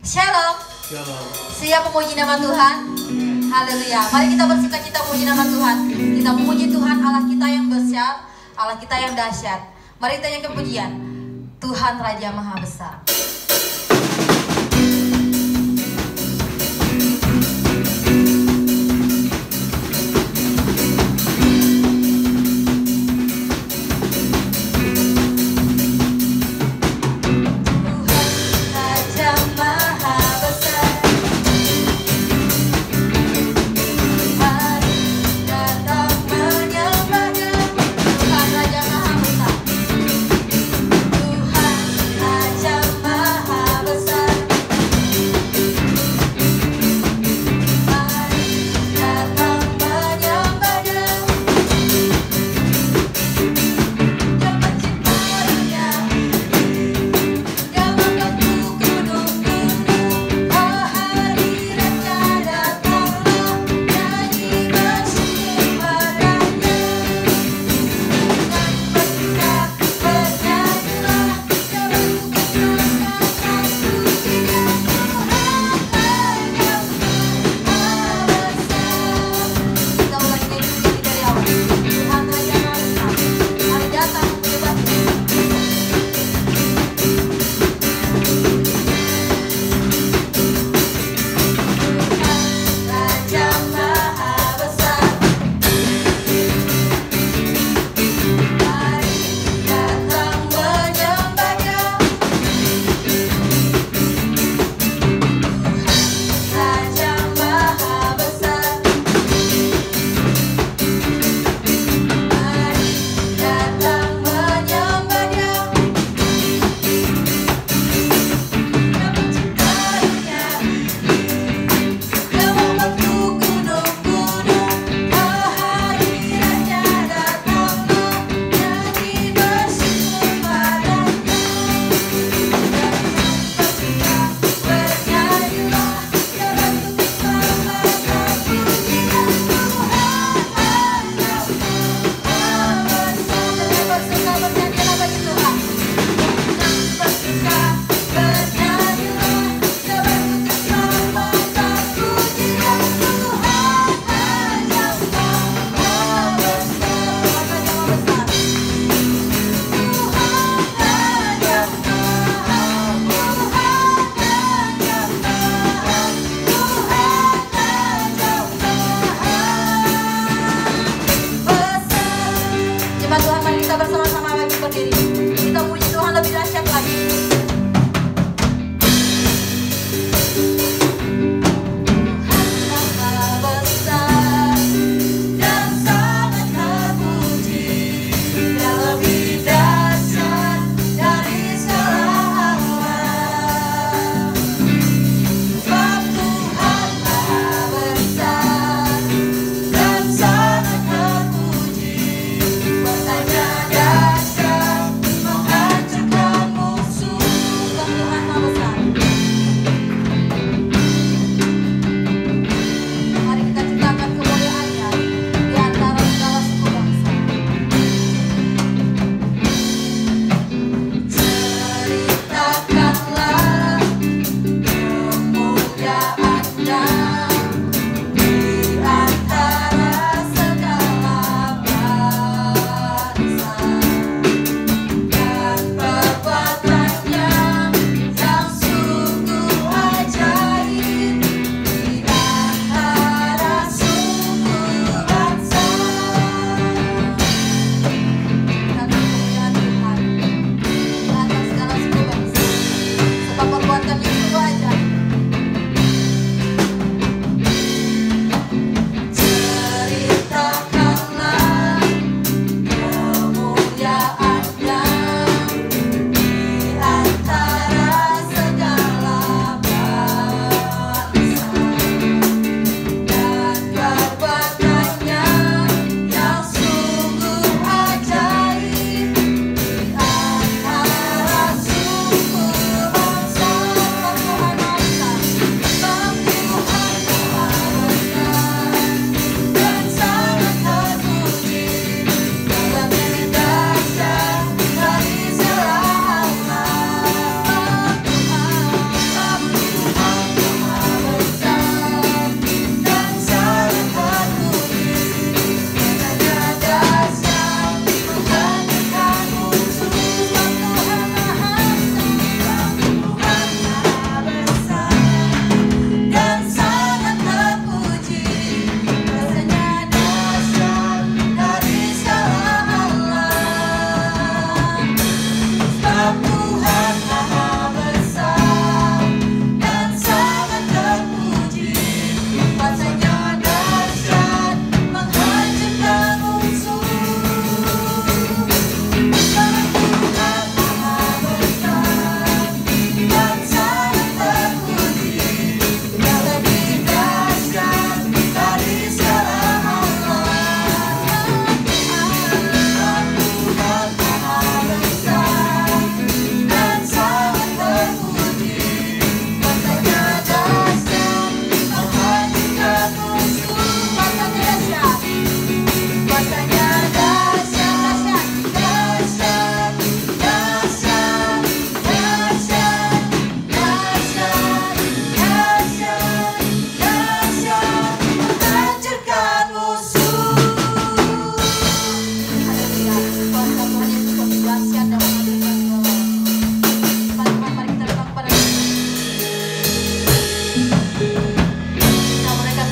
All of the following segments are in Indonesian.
Shalom. Shalom. Siap memuji nama Tuhan? Haleluya. Mari kita bersukacita memuji nama Tuhan. Kita memuji Tuhan Allah kita yang besar, Allah kita yang dahsyat. Mari kita nyanyikan pujian. Tuhan Raja Maha Besar. Tuhan Raja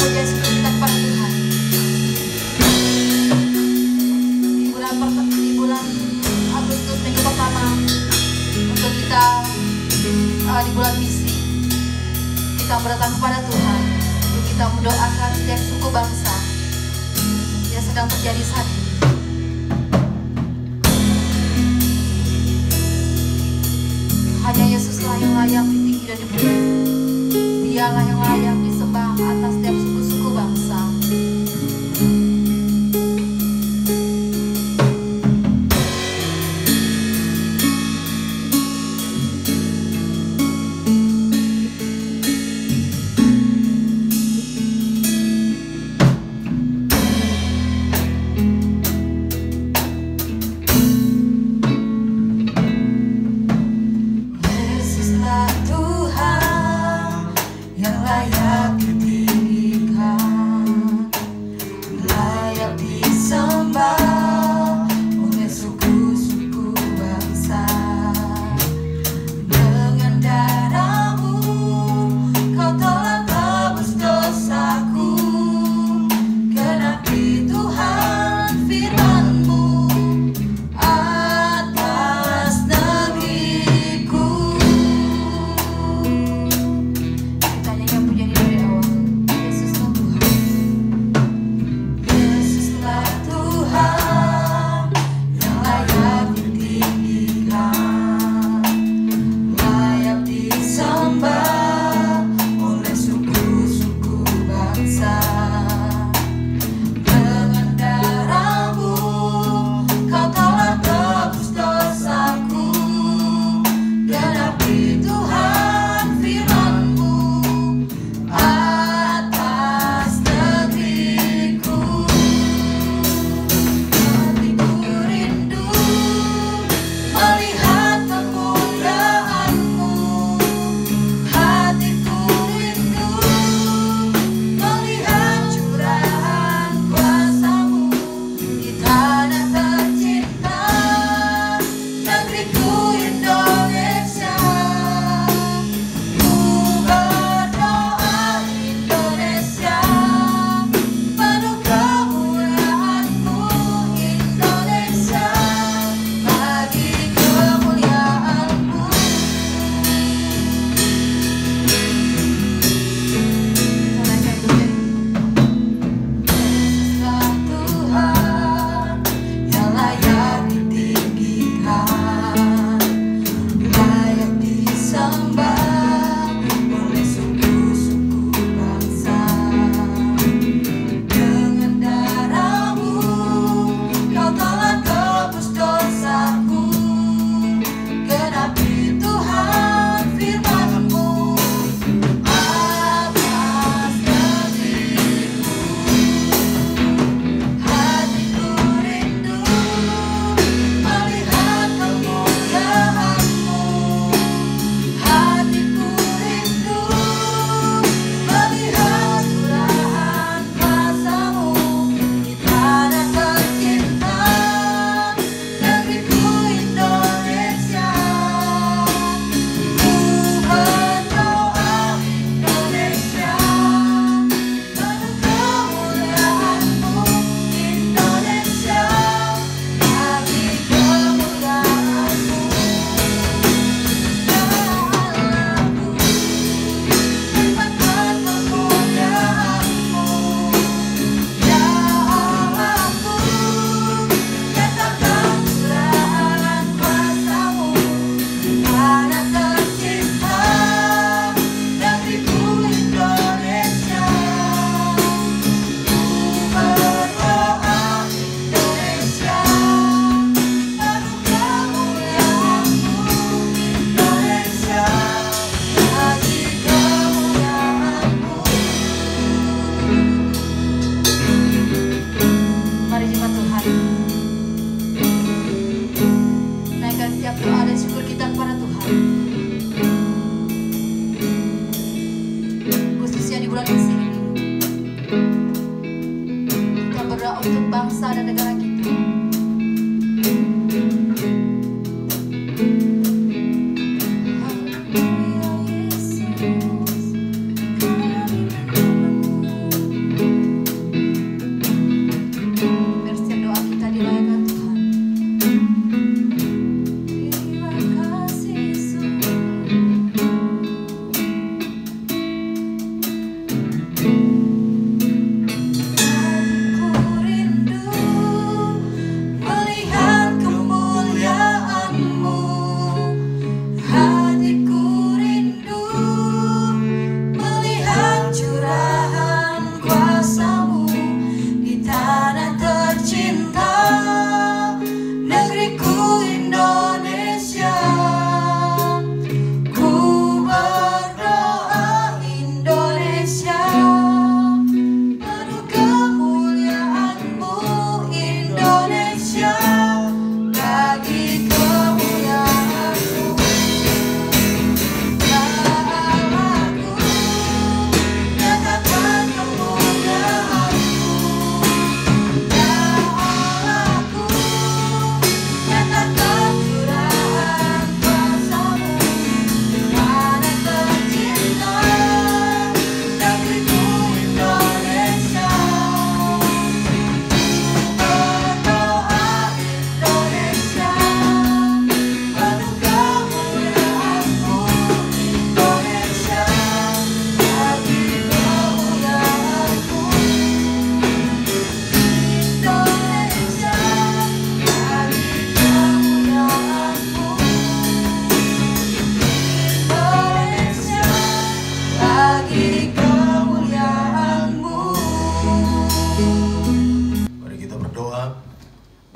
puji syukur kita kepada Tuhan. Di bulan Agustus minggu pertama untuk kita di bulan misi, kita berdatang kepada Tuhan untuk kita mendoakan setiap suku bangsa yang sedang terjadi saat ini. Hanya Yesuslah yang layak ditinggi dan dipuji. Dialah yang layak disembah atas setiap suku-suku bangsa.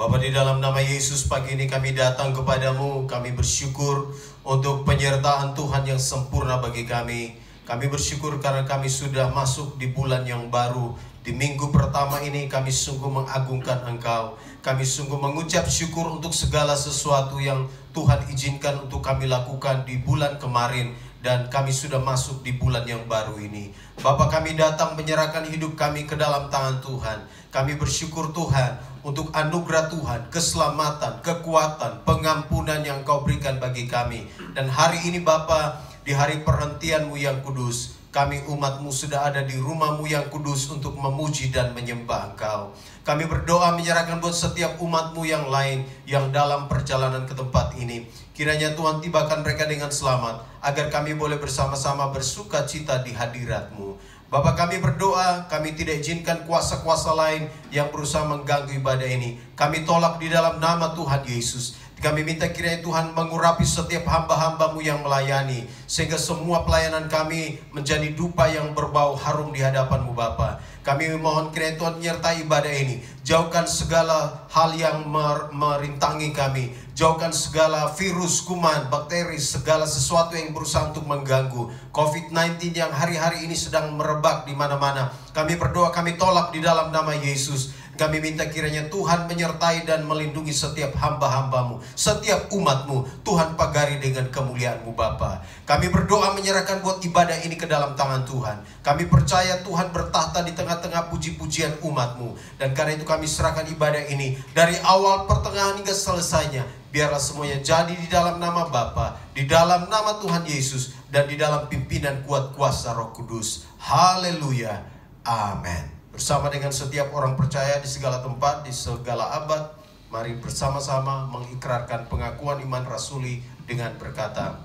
Bapa, di dalam nama Yesus pagi ini kami datang kepadamu. Kami bersyukur untuk penyertaan Tuhan yang sempurna bagi kami. Kami bersyukur karena kami sudah masuk di bulan yang baru. Di minggu pertama ini kami sungguh mengagungkan Engkau. Kami sungguh mengucap syukur untuk segala sesuatu yang Tuhan izinkan untuk kami lakukan di bulan kemarin. Dan kami sudah masuk di bulan yang baru ini. Bapa, kami datang menyerahkan hidup kami ke dalam tangan Tuhan. Kami bersyukur Tuhan untuk anugerah Tuhan, keselamatan, kekuatan, pengampunan yang Kau berikan bagi kami. Dan hari ini Bapa, di hari perhentian-Mu yang kudus, kami umat-Mu sudah ada di rumah-Mu yang kudus untuk memuji dan menyembah Engkau. Kami berdoa menyerahkan buat setiap umat-Mu yang lain yang dalam perjalanan ke tempat ini. Kiranya Tuhan tibakan mereka dengan selamat, agar kami boleh bersama-sama bersuka cita di hadirat-Mu. Bapa, kami berdoa, kami tidak izinkan kuasa-kuasa lain yang berusaha mengganggu ibadah ini. Kami tolak di dalam nama Tuhan Yesus. Kami minta kiranya Tuhan mengurapi setiap hamba-hamba-Mu yang melayani, sehingga semua pelayanan kami menjadi dupa yang berbau harum di hadapan-Mu Bapa. Kami mohon kiranya Tuhan menyertai ibadah ini. Jauhkan segala hal yang merintangi kami. Jauhkan segala virus, kuman, bakteri, segala sesuatu yang berusaha untuk mengganggu. COVID-19 yang hari-hari ini sedang merebak di mana-mana. Kami berdoa, kami tolak di dalam nama Yesus. Kami minta kiranya Tuhan menyertai dan melindungi setiap hamba-hamba-Mu, setiap umat-Mu. Tuhan pagari dengan kemuliaan-Mu Bapa. Kami berdoa menyerahkan buat ibadah ini ke dalam tangan Tuhan. Kami percaya Tuhan bertahta di tengah-tengah puji-pujian umat-Mu. Dan karena itu kami serahkan ibadah ini dari awal, pertengahan hingga selesainya. Biarlah semuanya jadi di dalam nama Bapa, di dalam nama Tuhan Yesus, dan di dalam pimpinan kuat kuasa Roh Kudus. Haleluya. Amin. Bersama dengan setiap orang percaya di segala tempat, di segala abad, mari bersama-sama mengikrarkan pengakuan iman rasuli dengan berkata,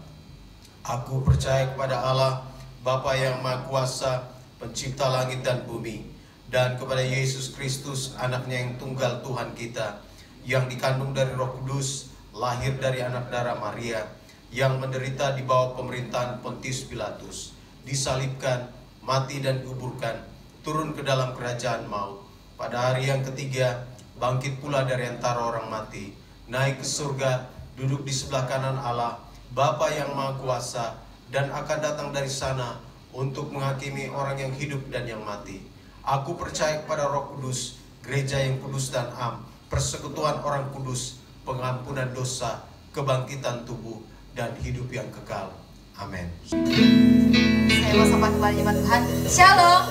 Aku percaya kepada Allah, Bapa yang Maha Kuasa, pencipta langit dan bumi, dan kepada Yesus Kristus, anaknya yang tunggal Tuhan kita, yang dikandung dari Roh Kudus, lahir dari anak darah Maria, yang menderita di bawah pemerintahan Pontius Pilatus, disalibkan, mati dan dikuburkan, turun ke dalam kerajaan maut. Pada hari yang ketiga, bangkit pula dari antara orang mati, naik ke surga, duduk di sebelah kanan Allah, Bapa yang Maha Kuasa, dan akan datang dari sana untuk menghakimi orang yang hidup dan yang mati. Aku percaya kepada Roh Kudus, gereja yang kudus dan am, persekutuan orang kudus, pengampunan dosa, kebangkitan tubuh, dan hidup yang kekal. Amin. Saya mau sapa kembali nama Tuhan. Shalom.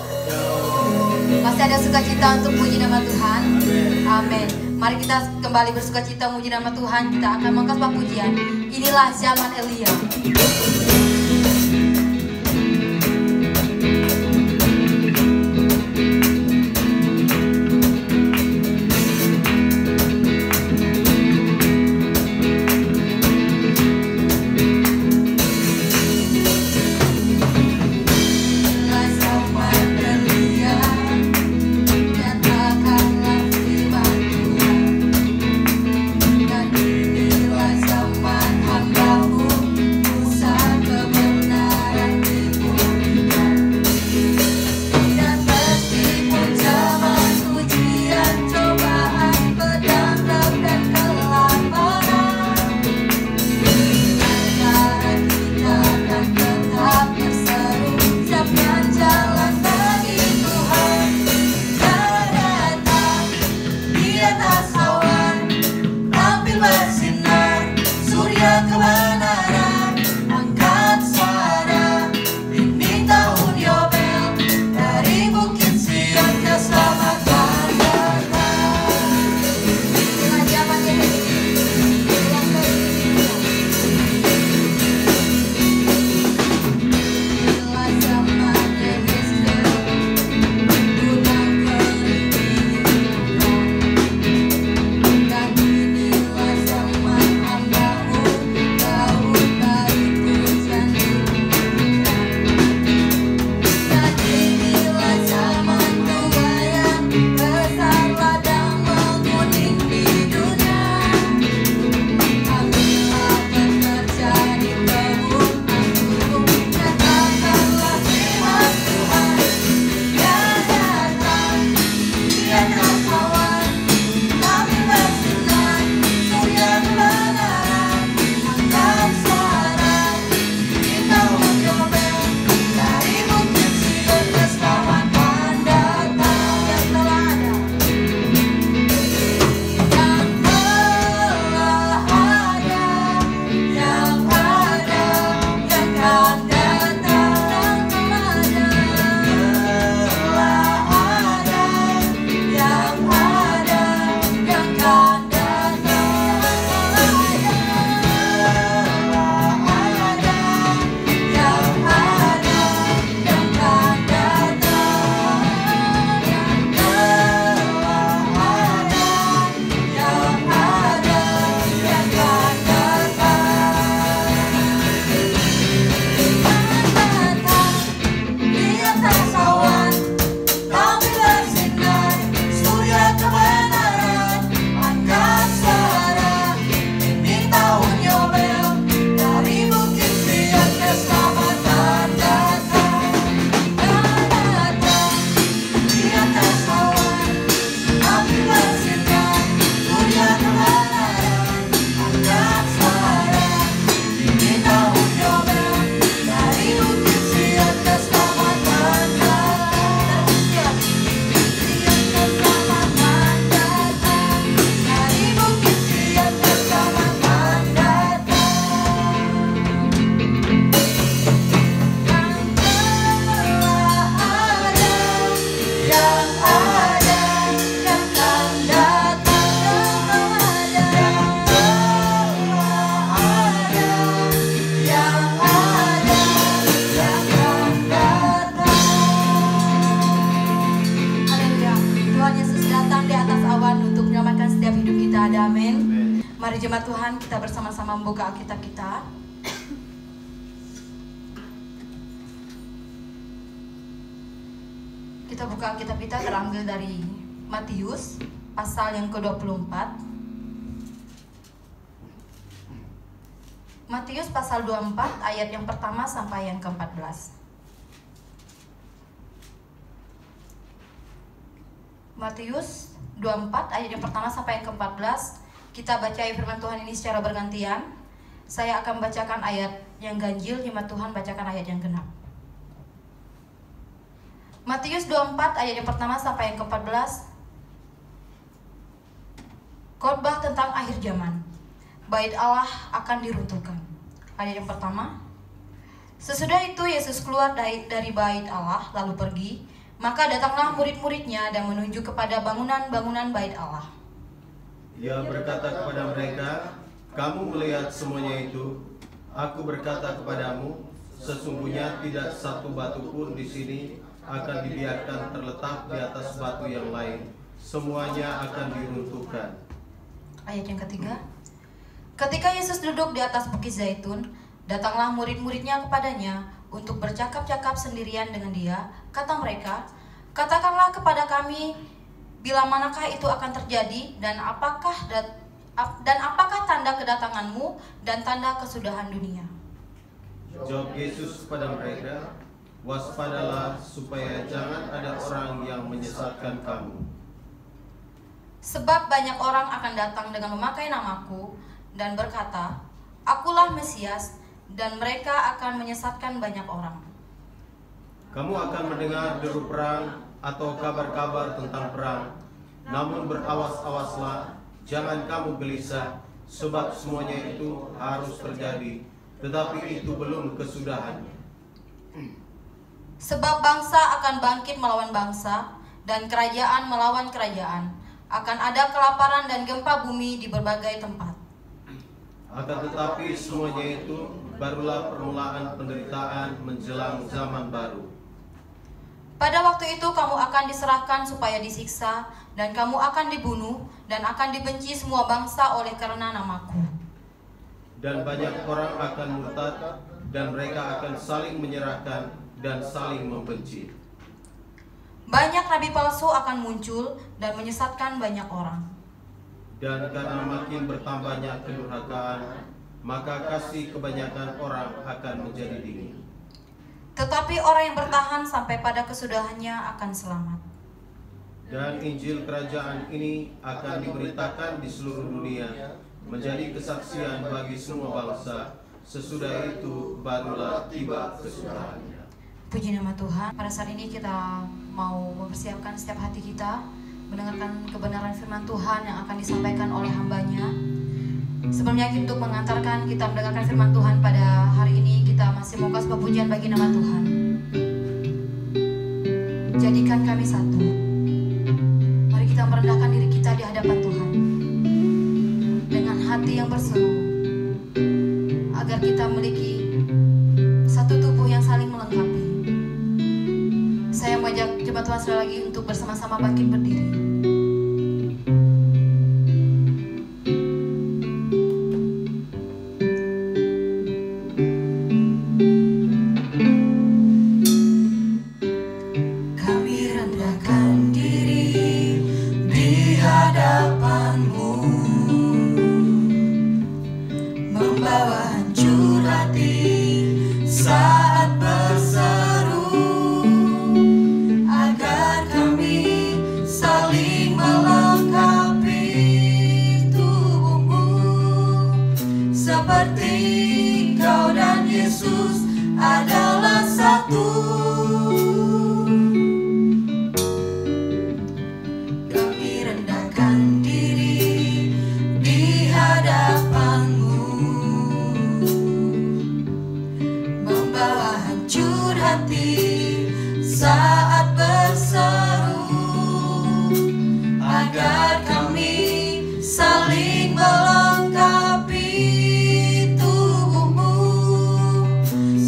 Masih ada sukacita untuk puji nama Tuhan. Amin. Mari kita kembali bersukacita memuji nama Tuhan. Kita akan mengkhotbah pujian. Inilah zaman Elia. Dan inilah zaman hamba-Mu, Musa Haleluya, amin. Mari jemaat Tuhan, kita bersama-sama membuka Alkitab kita. Kita buka Alkitab kita terambil dari Matius pasal yang ke-24. Matius pasal 24 ayat yang pertama sampai yang ke-14. Matius 24 ayat yang pertama sampai yang ke-14. Kita baca firman Tuhan ini secara bergantian. Saya akan bacakan ayat yang ganjil, jemaat Tuhan bacakan ayat yang genap. Matius 24 ayat yang pertama sampai yang ke-14. Khotbah tentang akhir zaman. Bait Allah akan diruntuhkan. Ayat yang pertama. Sesudah itu Yesus keluar dari bait Allah lalu pergi. Maka datanglah murid-muridnya dan menunjuk kepada bangunan-bangunan bait Allah. Ia berkata kepada mereka, "Kamu melihat semuanya itu? Aku berkata kepadamu, sesungguhnya tidak satu batu pun di sini akan dibiarkan terletak di atas batu yang lain. Semuanya akan diruntuhkan." Ayat yang ketiga. Ketika Yesus duduk di atas bukit Zaitun, datanglah murid-muridnya kepadanya untuk bercakap-cakap sendirian dengan dia. Kata mereka, "Katakanlah kepada kami, bila manakah itu akan terjadi, dan apakah tanda kedatanganmu dan tanda kesudahan dunia?" Jawab Yesus kepada mereka, "Waspadalah supaya jangan ada orang yang menyesatkan kamu. Sebab banyak orang akan datang dengan memakai namaku dan berkata, 'Akulah Mesias,' dan mereka akan menyesatkan banyak orang. Kamu akan mendengar deru perang atau kabar-kabar tentang perang. Namun berawas-awaslah, jangan kamu gelisah, sebab semuanya itu harus terjadi, tetapi itu belum kesudahannya. Sebab bangsa akan bangkit melawan bangsa, dan kerajaan melawan kerajaan. Akan ada kelaparan dan gempa bumi di berbagai tempat. Akan tetapi semuanya itu barulah permulaan penderitaan menjelang zaman baru. Pada waktu itu kamu akan diserahkan supaya disiksa, dan kamu akan dibunuh, dan akan dibenci semua bangsa oleh karena namaku. Dan banyak orang akan murtad, dan mereka akan saling menyerahkan dan saling membenci. Banyak nabi palsu akan muncul dan menyesatkan banyak orang. Dan karena makin bertambahnya kedurhakaan, maka kasih kebanyakan orang akan menjadi dingin. Tetapi orang yang bertahan sampai pada kesudahannya akan selamat. Dan Injil kerajaan ini akan diberitakan di seluruh dunia, menjadi kesaksian bagi semua bangsa. Sesudah itu barulah tiba kesudahannya. Puji nama Tuhan. Pada saat ini kita mau mempersiapkan setiap hati kita mendengarkan kebenaran firman Tuhan yang akan disampaikan oleh hambanya. Sebelumnya untuk mengantarkan kita mendengarkan firman Tuhan pada hari ini, kita masih mau kasih pujian bagi nama Tuhan. Jadikan kami satu. Mari kita merendahkan diri kita di hadapan Tuhan dengan hati yang berseru, agar kita memiliki satu tubuh yang saling melengkapi. Saya mengajak jemaat Tuhan sekali lagi untuk bersama-sama bangkit berdiri.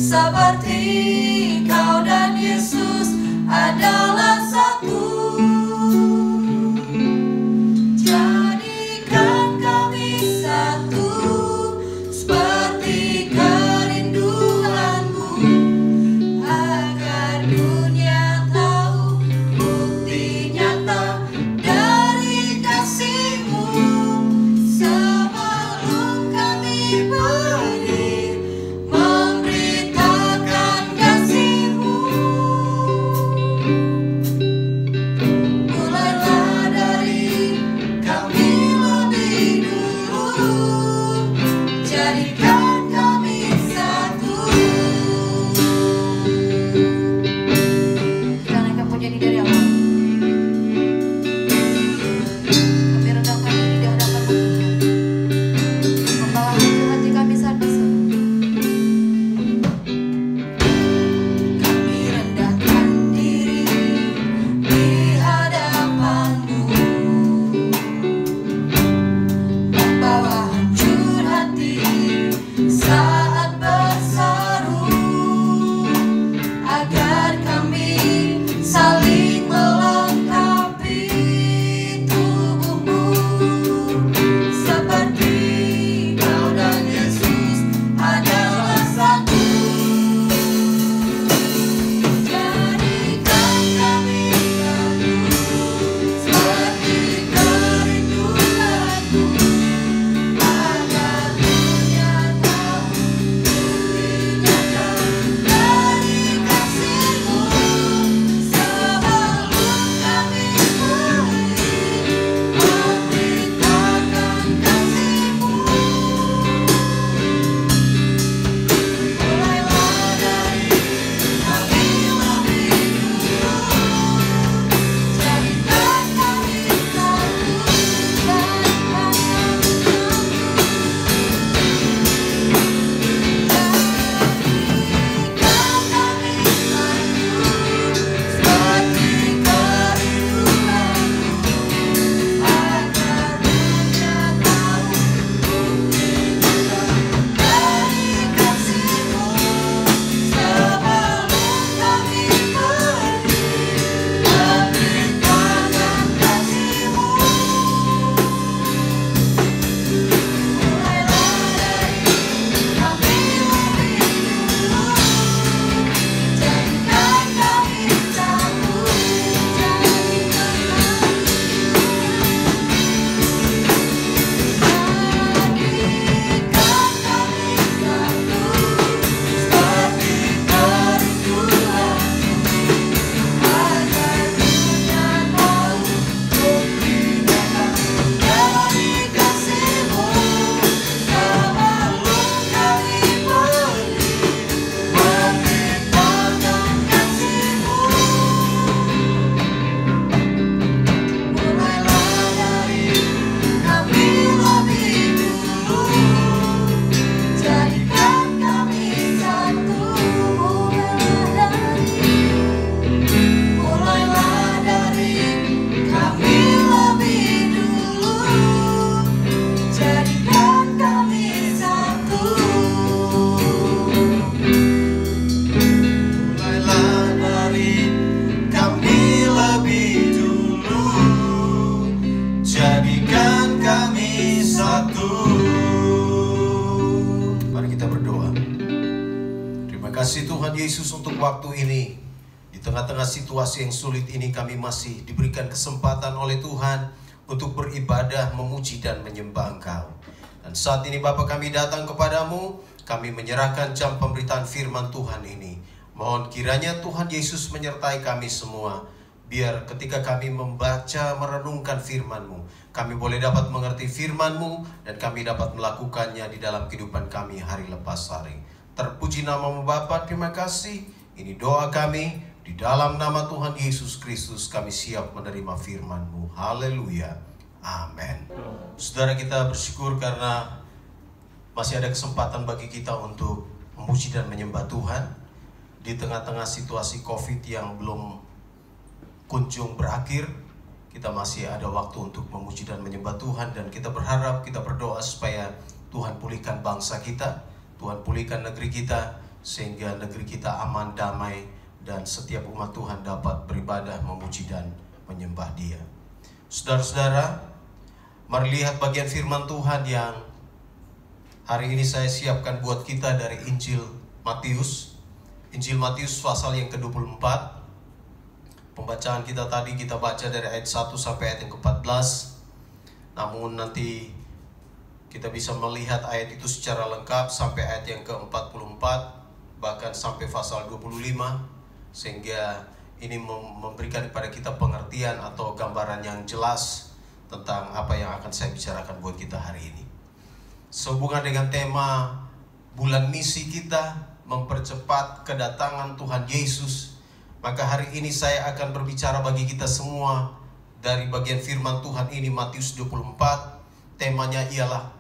Seperti kau Tuhan Yesus, untuk waktu ini, di tengah-tengah situasi yang sulit ini, kami masih diberikan kesempatan oleh Tuhan untuk beribadah, memuji dan menyembah Engkau. Dan saat ini Bapa, kami datang kepadamu, kami menyerahkan jam pemberitaan firman Tuhan ini. Mohon kiranya Tuhan Yesus menyertai kami semua, biar ketika kami membaca, merenungkan firman-Mu, kami boleh dapat mengerti firman-Mu dan kami dapat melakukannya di dalam kehidupan kami hari lepas hari. Terpuji nama-Mu Bapa, terima kasih. Ini doa kami, di dalam nama Tuhan Yesus Kristus kami siap menerima firman-Mu. Haleluya, amin. Saudara, kita bersyukur karena masih ada kesempatan bagi kita untuk memuji dan menyembah Tuhan. Di tengah-tengah situasi COVID yang belum kunjung berakhir, kita masih ada waktu untuk memuji dan menyembah Tuhan. Dan kita berharap, kita berdoa supaya Tuhan pulihkan bangsa kita, Tuhan pulihkan negeri kita, sehingga negeri kita aman, damai, dan setiap umat Tuhan dapat beribadah, memuji dan menyembah Dia. Saudara-saudara, mari lihat bagian firman Tuhan yang hari ini saya siapkan buat kita dari Injil Matius. Injil Matius pasal yang ke-24. Pembacaan kita tadi kita baca dari ayat 1 sampai ayat yang ke-14. Namun nanti kita bisa melihat ayat itu secara lengkap sampai ayat yang ke-44, bahkan sampai pasal 25, sehingga ini memberikan kepada kita pengertian atau gambaran yang jelas tentang apa yang akan saya bicarakan buat kita hari ini. Sehubungan dengan tema bulan misi kita, mempercepat kedatangan Tuhan Yesus, maka hari ini saya akan berbicara bagi kita semua dari bagian firman Tuhan ini, Matius 24. Temanya ialah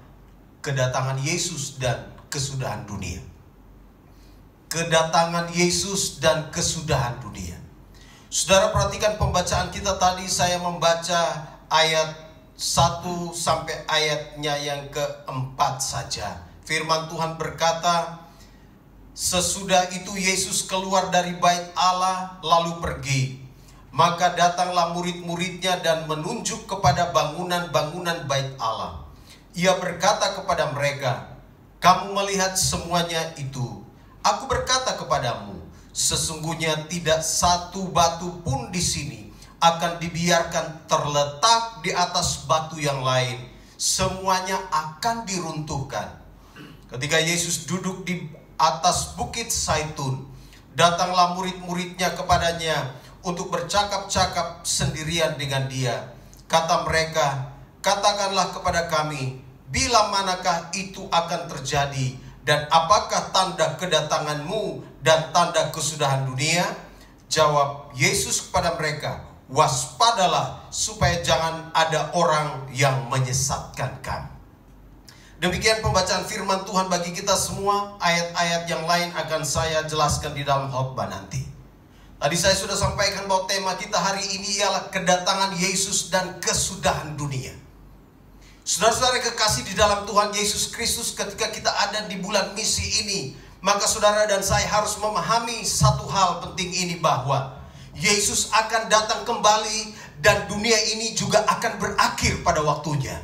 kedatangan Yesus dan kesudahan dunia. Kedatangan Yesus dan kesudahan dunia. Saudara, perhatikan pembacaan kita tadi. Saya membaca ayat 1 sampai ayatnya yang ke-4 saja. Firman Tuhan berkata, sesudah itu Yesus keluar dari bait Allah lalu pergi. Maka datanglah murid-muridnya dan menunjuk kepada bangunan-bangunan bait Allah. Ia berkata kepada mereka, kamu melihat semuanya itu. Aku berkata kepadamu, sesungguhnya tidak satu batu pun di sini akan dibiarkan terletak di atas batu yang lain. Semuanya akan diruntuhkan. Ketika Yesus duduk di atas bukit Zaitun, datanglah murid-muridnya kepadanya untuk bercakap-cakap sendirian dengan Dia. Kata mereka, katakanlah kepada kami, bila manakah itu akan terjadi, dan apakah tanda kedatanganmu dan tanda kesudahan dunia? Jawab Yesus kepada mereka, waspadalah supaya jangan ada orang yang menyesatkan kamu. Demikian pembacaan firman Tuhan bagi kita semua. Ayat-ayat yang lain akan saya jelaskan di dalam khotbah nanti. Tadi saya sudah sampaikan bahwa tema kita hari ini ialah kedatangan Yesus dan kesudahan dunia. Saudara-saudara kekasih di dalam Tuhan Yesus Kristus, ketika kita ada di bulan misi ini, maka saudara dan saya harus memahami satu hal penting ini, bahwa Yesus akan datang kembali dan dunia ini juga akan berakhir pada waktunya.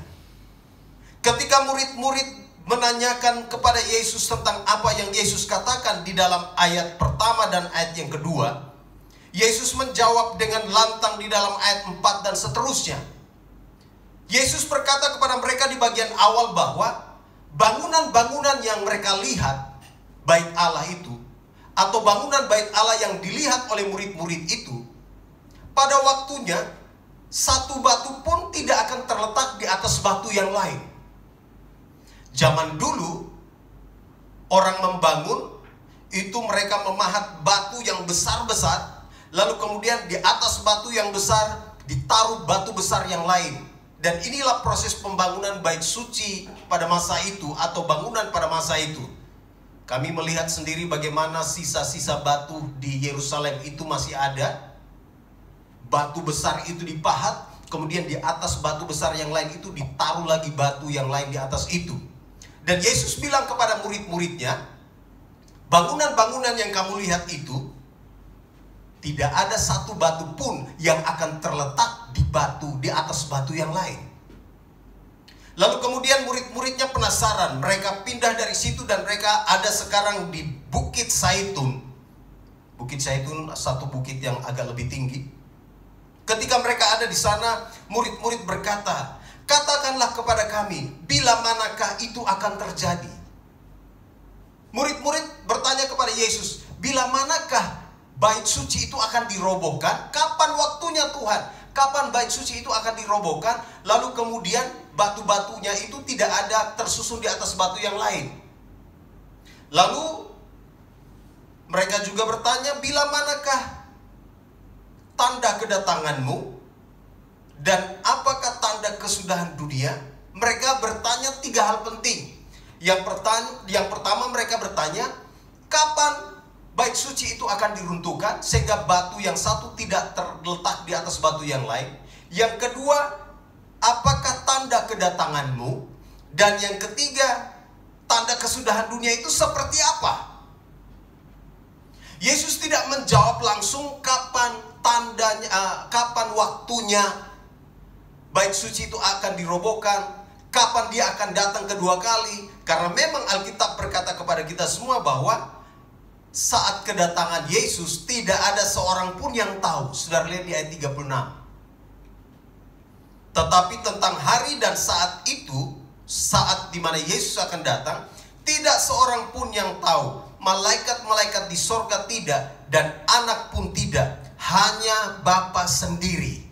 Ketika murid-murid menanyakan kepada Yesus tentang apa yang Yesus katakan di dalam ayat pertama dan ayat yang kedua, Yesus menjawab dengan lantang di dalam ayat 4 dan seterusnya. Yesus berkata kepada mereka di bagian awal bahwa bangunan-bangunan yang mereka lihat, bait Allah itu, atau bangunan bait Allah yang dilihat oleh murid-murid itu, pada waktunya satu batu pun tidak akan terletak di atas batu yang lain. Zaman dulu orang membangun itu mereka memahat batu yang besar-besar, lalu kemudian di atas batu yang besar ditaruh batu besar yang lain. Dan inilah proses pembangunan bait suci pada masa itu, atau bangunan pada masa itu. Kami melihat sendiri bagaimana sisa-sisa batu di Yerusalem itu masih ada. Batu besar itu dipahat, kemudian di atas batu besar yang lain itu ditaruh lagi batu yang lain di atas itu. Dan Yesus bilang kepada murid-muridnya, bangunan-bangunan yang kamu lihat itu, tidak ada satu batu pun yang akan terletak di atas batu yang lain. Lalu kemudian murid-muridnya penasaran, mereka pindah dari situ dan mereka ada sekarang di Bukit Zaitun. Bukit Zaitun satu bukit yang agak lebih tinggi. Ketika mereka ada di sana, murid-murid berkata, "Katakanlah kepada kami, bila manakah itu akan terjadi?" Murid-murid bertanya kepada Yesus, "Bila manakah bait suci itu akan dirobohkan? Kapan waktunya Tuhan? Kapan bait suci itu akan dirobohkan?" Lalu kemudian batu-batunya itu tidak ada tersusun di atas batu yang lain. Lalu mereka juga bertanya, "Bila manakah tanda kedatanganmu? Dan apakah tanda kesudahan dunia?" Mereka bertanya 3 hal penting. Yang pertama mereka bertanya, kapan bait suci itu akan diruntuhkan sehingga batu yang satu tidak terletak di atas batu yang lain. Yang kedua, apakah tanda kedatanganmu? Dan yang ketiga, tanda kesudahan dunia itu seperti apa? Yesus tidak menjawab langsung kapan tandanya, kapan waktunya bait suci itu akan dirobohkan, kapan dia akan datang kedua kali. Karena memang Alkitab berkata kepada kita semua bahwa saat kedatangan Yesus tidak ada seorang pun yang tahu. Saudara lihat di ayat 36. Tetapi tentang hari dan saat itu, saat di mana Yesus akan datang, tidak seorang pun yang tahu. Malaikat-malaikat di sorga tidak, dan anak pun tidak, hanya Bapa sendiri.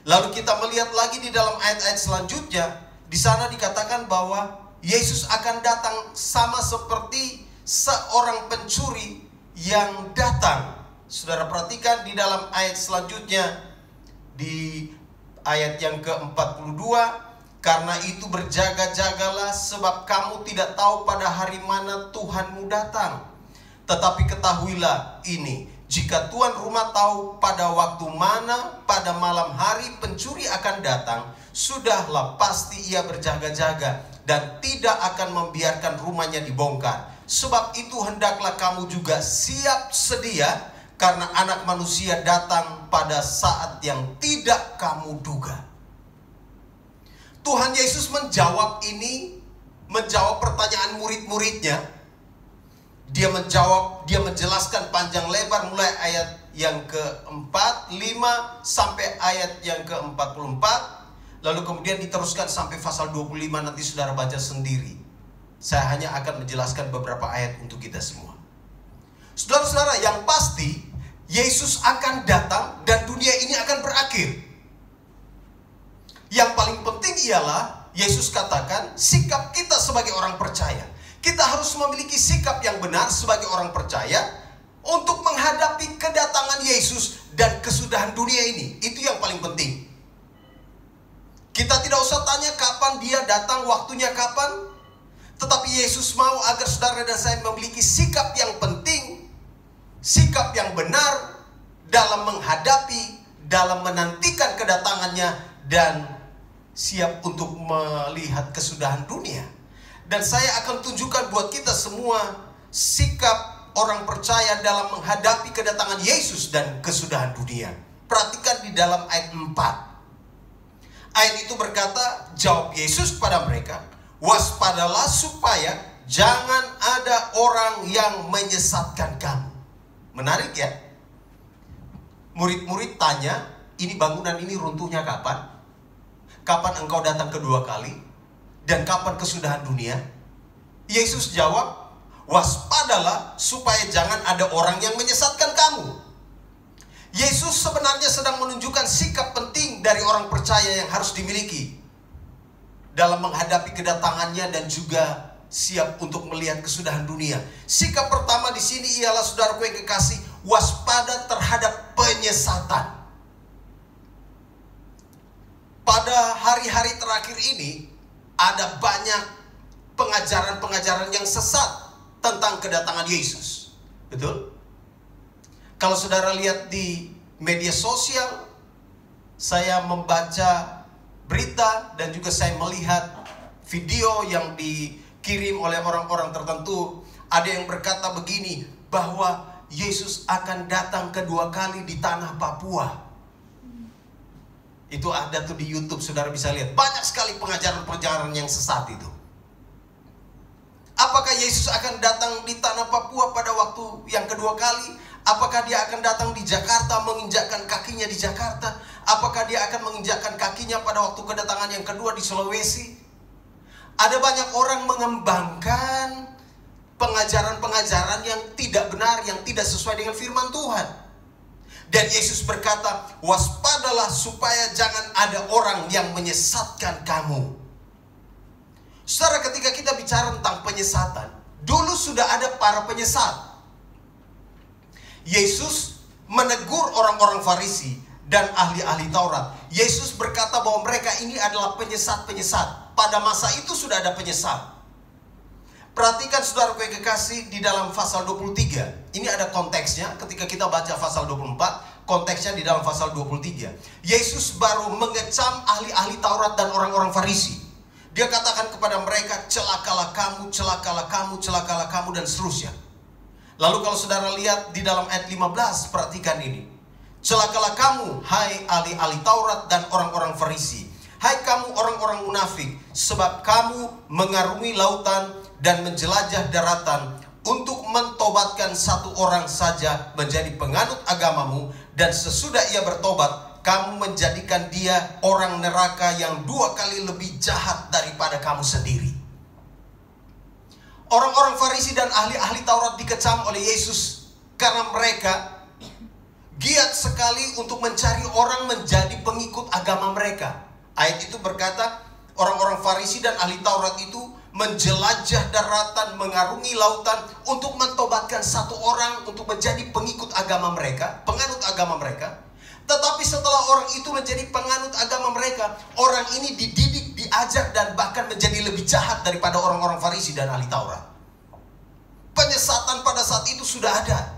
Lalu kita melihat lagi di dalam ayat-ayat selanjutnya, di sana dikatakan bahwa Yesus akan datang sama seperti seorang pencuri yang datang. Saudara perhatikan di dalam ayat selanjutnya, di ayat yang ke-42, "Karena itu berjaga-jagalah, sebab kamu tidak tahu pada hari mana Tuhanmu datang. Tetapi ketahuilah ini, jika tuan rumah tahu pada waktu mana pada malam hari pencuri akan datang, sudahlah pasti ia berjaga-jaga dan tidak akan membiarkan rumahnya dibongkar. Sebab itu hendaklah kamu juga siap sedia, karena anak manusia datang pada saat yang tidak kamu duga." Tuhan Yesus menjawab ini, menjawab pertanyaan murid-muridnya. Dia menjelaskan panjang lebar mulai ayat yang ke-4, 5 sampai ayat yang ke-44. Lalu kemudian diteruskan sampai pasal 25, nanti saudara baca sendiri. Saya hanya akan menjelaskan beberapa ayat untuk kita semua. Saudara-saudara, yang pasti Yesus akan datang dan dunia ini akan berakhir. Yang paling penting ialah Yesus katakan sikap kita sebagai orang percaya. Kita harus memiliki sikap yang benar sebagai orang percaya untuk menghadapi kedatangan Yesus dan kesudahan dunia ini. Itu yang paling penting. Kita tidak usah tanya kapan dia datang, waktunya kapan. Tetapi Yesus mau agar saudara dan saya memiliki sikap yang penting, sikap yang benar dalam menghadapi, dalam menantikan kedatangannya, dan siap untuk melihat kesudahan dunia. Dan saya akan tunjukkan buat kita semua sikap orang percaya dalam menghadapi kedatangan Yesus dan kesudahan dunia. Perhatikan di dalam ayat 4. Ayat itu berkata, jawab Yesus kepada mereka, "Waspadalah supaya jangan ada orang yang menyesatkan kamu." Menarik ya? Murid-murid tanya, ini bangunan ini runtuhnya kapan? Kapan engkau datang kedua kali? Dan kapan kesudahan dunia? Yesus jawab, "Waspadalah supaya jangan ada orang yang menyesatkan kamu." Yesus sebenarnya sedang menunjukkan sikap penting dari orang percaya yang harus dimiliki dalam menghadapi kedatangannya dan juga siap untuk melihat kesudahan dunia. Sikap pertama di sini ialah, saudaraku yang kekasih, waspada terhadap penyesatan. Pada hari-hari terakhir ini ada banyak pengajaran-pengajaran yang sesat tentang kedatangan Yesus. Betul? Kalau saudara lihat di media sosial, saya membaca berita dan juga saya melihat video yang dikirim oleh orang-orang tertentu. Ada yang berkata begini, bahwa Yesus akan datang kedua kali di tanah Papua. Itu ada tuh di YouTube, saudara bisa lihat. Banyak sekali pengajaran-pengajaran yang sesat itu. Apakah Yesus akan datang di tanah Papua pada waktu yang kedua kali? Apakah dia akan datang di Jakarta, menginjakkan kakinya di Jakarta? Apakah dia akan menginjakkan kakinya pada waktu kedatangan yang kedua di Sulawesi? Ada banyak orang mengembangkan pengajaran-pengajaran yang tidak benar, yang tidak sesuai dengan firman Tuhan. Dan Yesus berkata, waspadalah supaya jangan ada orang yang menyesatkan kamu. Saudara, ketika kita bicara tentang penyesatan, dulu sudah ada para penyesat. Yesus menegur orang-orang Farisi dan ahli-ahli Taurat. Yesus berkata bahwa mereka ini adalah penyesat-penyesat. Pada masa itu sudah ada penyesat. Perhatikan saudaraku yang kekasih di dalam pasal 23. Ini ada konteksnya ketika kita baca pasal 24. Konteksnya di dalam pasal 23. Yesus baru mengecam ahli-ahli Taurat dan orang-orang Farisi. Dia katakan kepada mereka, celakalah kamu, celakalah kamu, celakalah kamu, dan seterusnya. Lalu kalau saudara lihat di dalam ayat 15, perhatikan ini. Celakalah kamu, hai ahli-ahli Taurat dan orang-orang Farisi. Hai kamu orang-orang munafik, sebab kamu mengarungi lautan dan menjelajah daratan untuk mentobatkan satu orang saja menjadi penganut agamamu. Dan sesudah ia bertobat, kamu menjadikan dia orang neraka yang 2 kali lebih jahat daripada kamu sendiri. Orang-orang Farisi dan ahli-ahli Taurat dikecam oleh Yesus karena mereka giat sekali untuk mencari orang menjadi pengikut agama mereka. Ayat itu berkata, orang-orang Farisi dan ahli Taurat itu menjelajah daratan, mengarungi lautan untuk mentobatkan satu orang untuk menjadi pengikut agama mereka, penganut agama mereka. Tetapi setelah orang itu menjadi penganut agama mereka, orang ini dididik, diajar, dan bahkan menjadi lebih jahat daripada orang-orang Farisi dan ahli Taurat. Penyesatan pada saat itu sudah ada.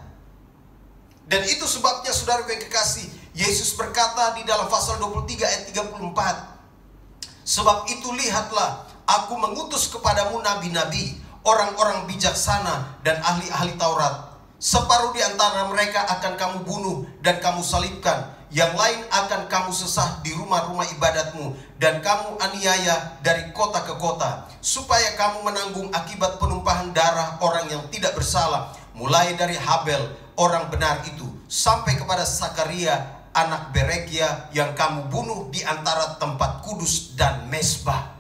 Dan itu sebabnya saudara yang kekasih, Yesus berkata di dalam pasal 23 ayat 34. Sebab itu lihatlah, aku mengutus kepadamu nabi-nabi, orang-orang bijaksana dan ahli-ahli Taurat. Separuh di antara mereka akan kamu bunuh dan kamu salibkan. Yang lain akan kamu sesah di rumah-rumah ibadatmu, dan kamu aniaya dari kota ke kota, supaya kamu menanggung akibat penumpahan darah orang yang tidak bersalah, mulai dari Habel orang benar itu, sampai kepada Sakaria anak Berekia yang kamu bunuh di antara tempat kudus dan mesbah.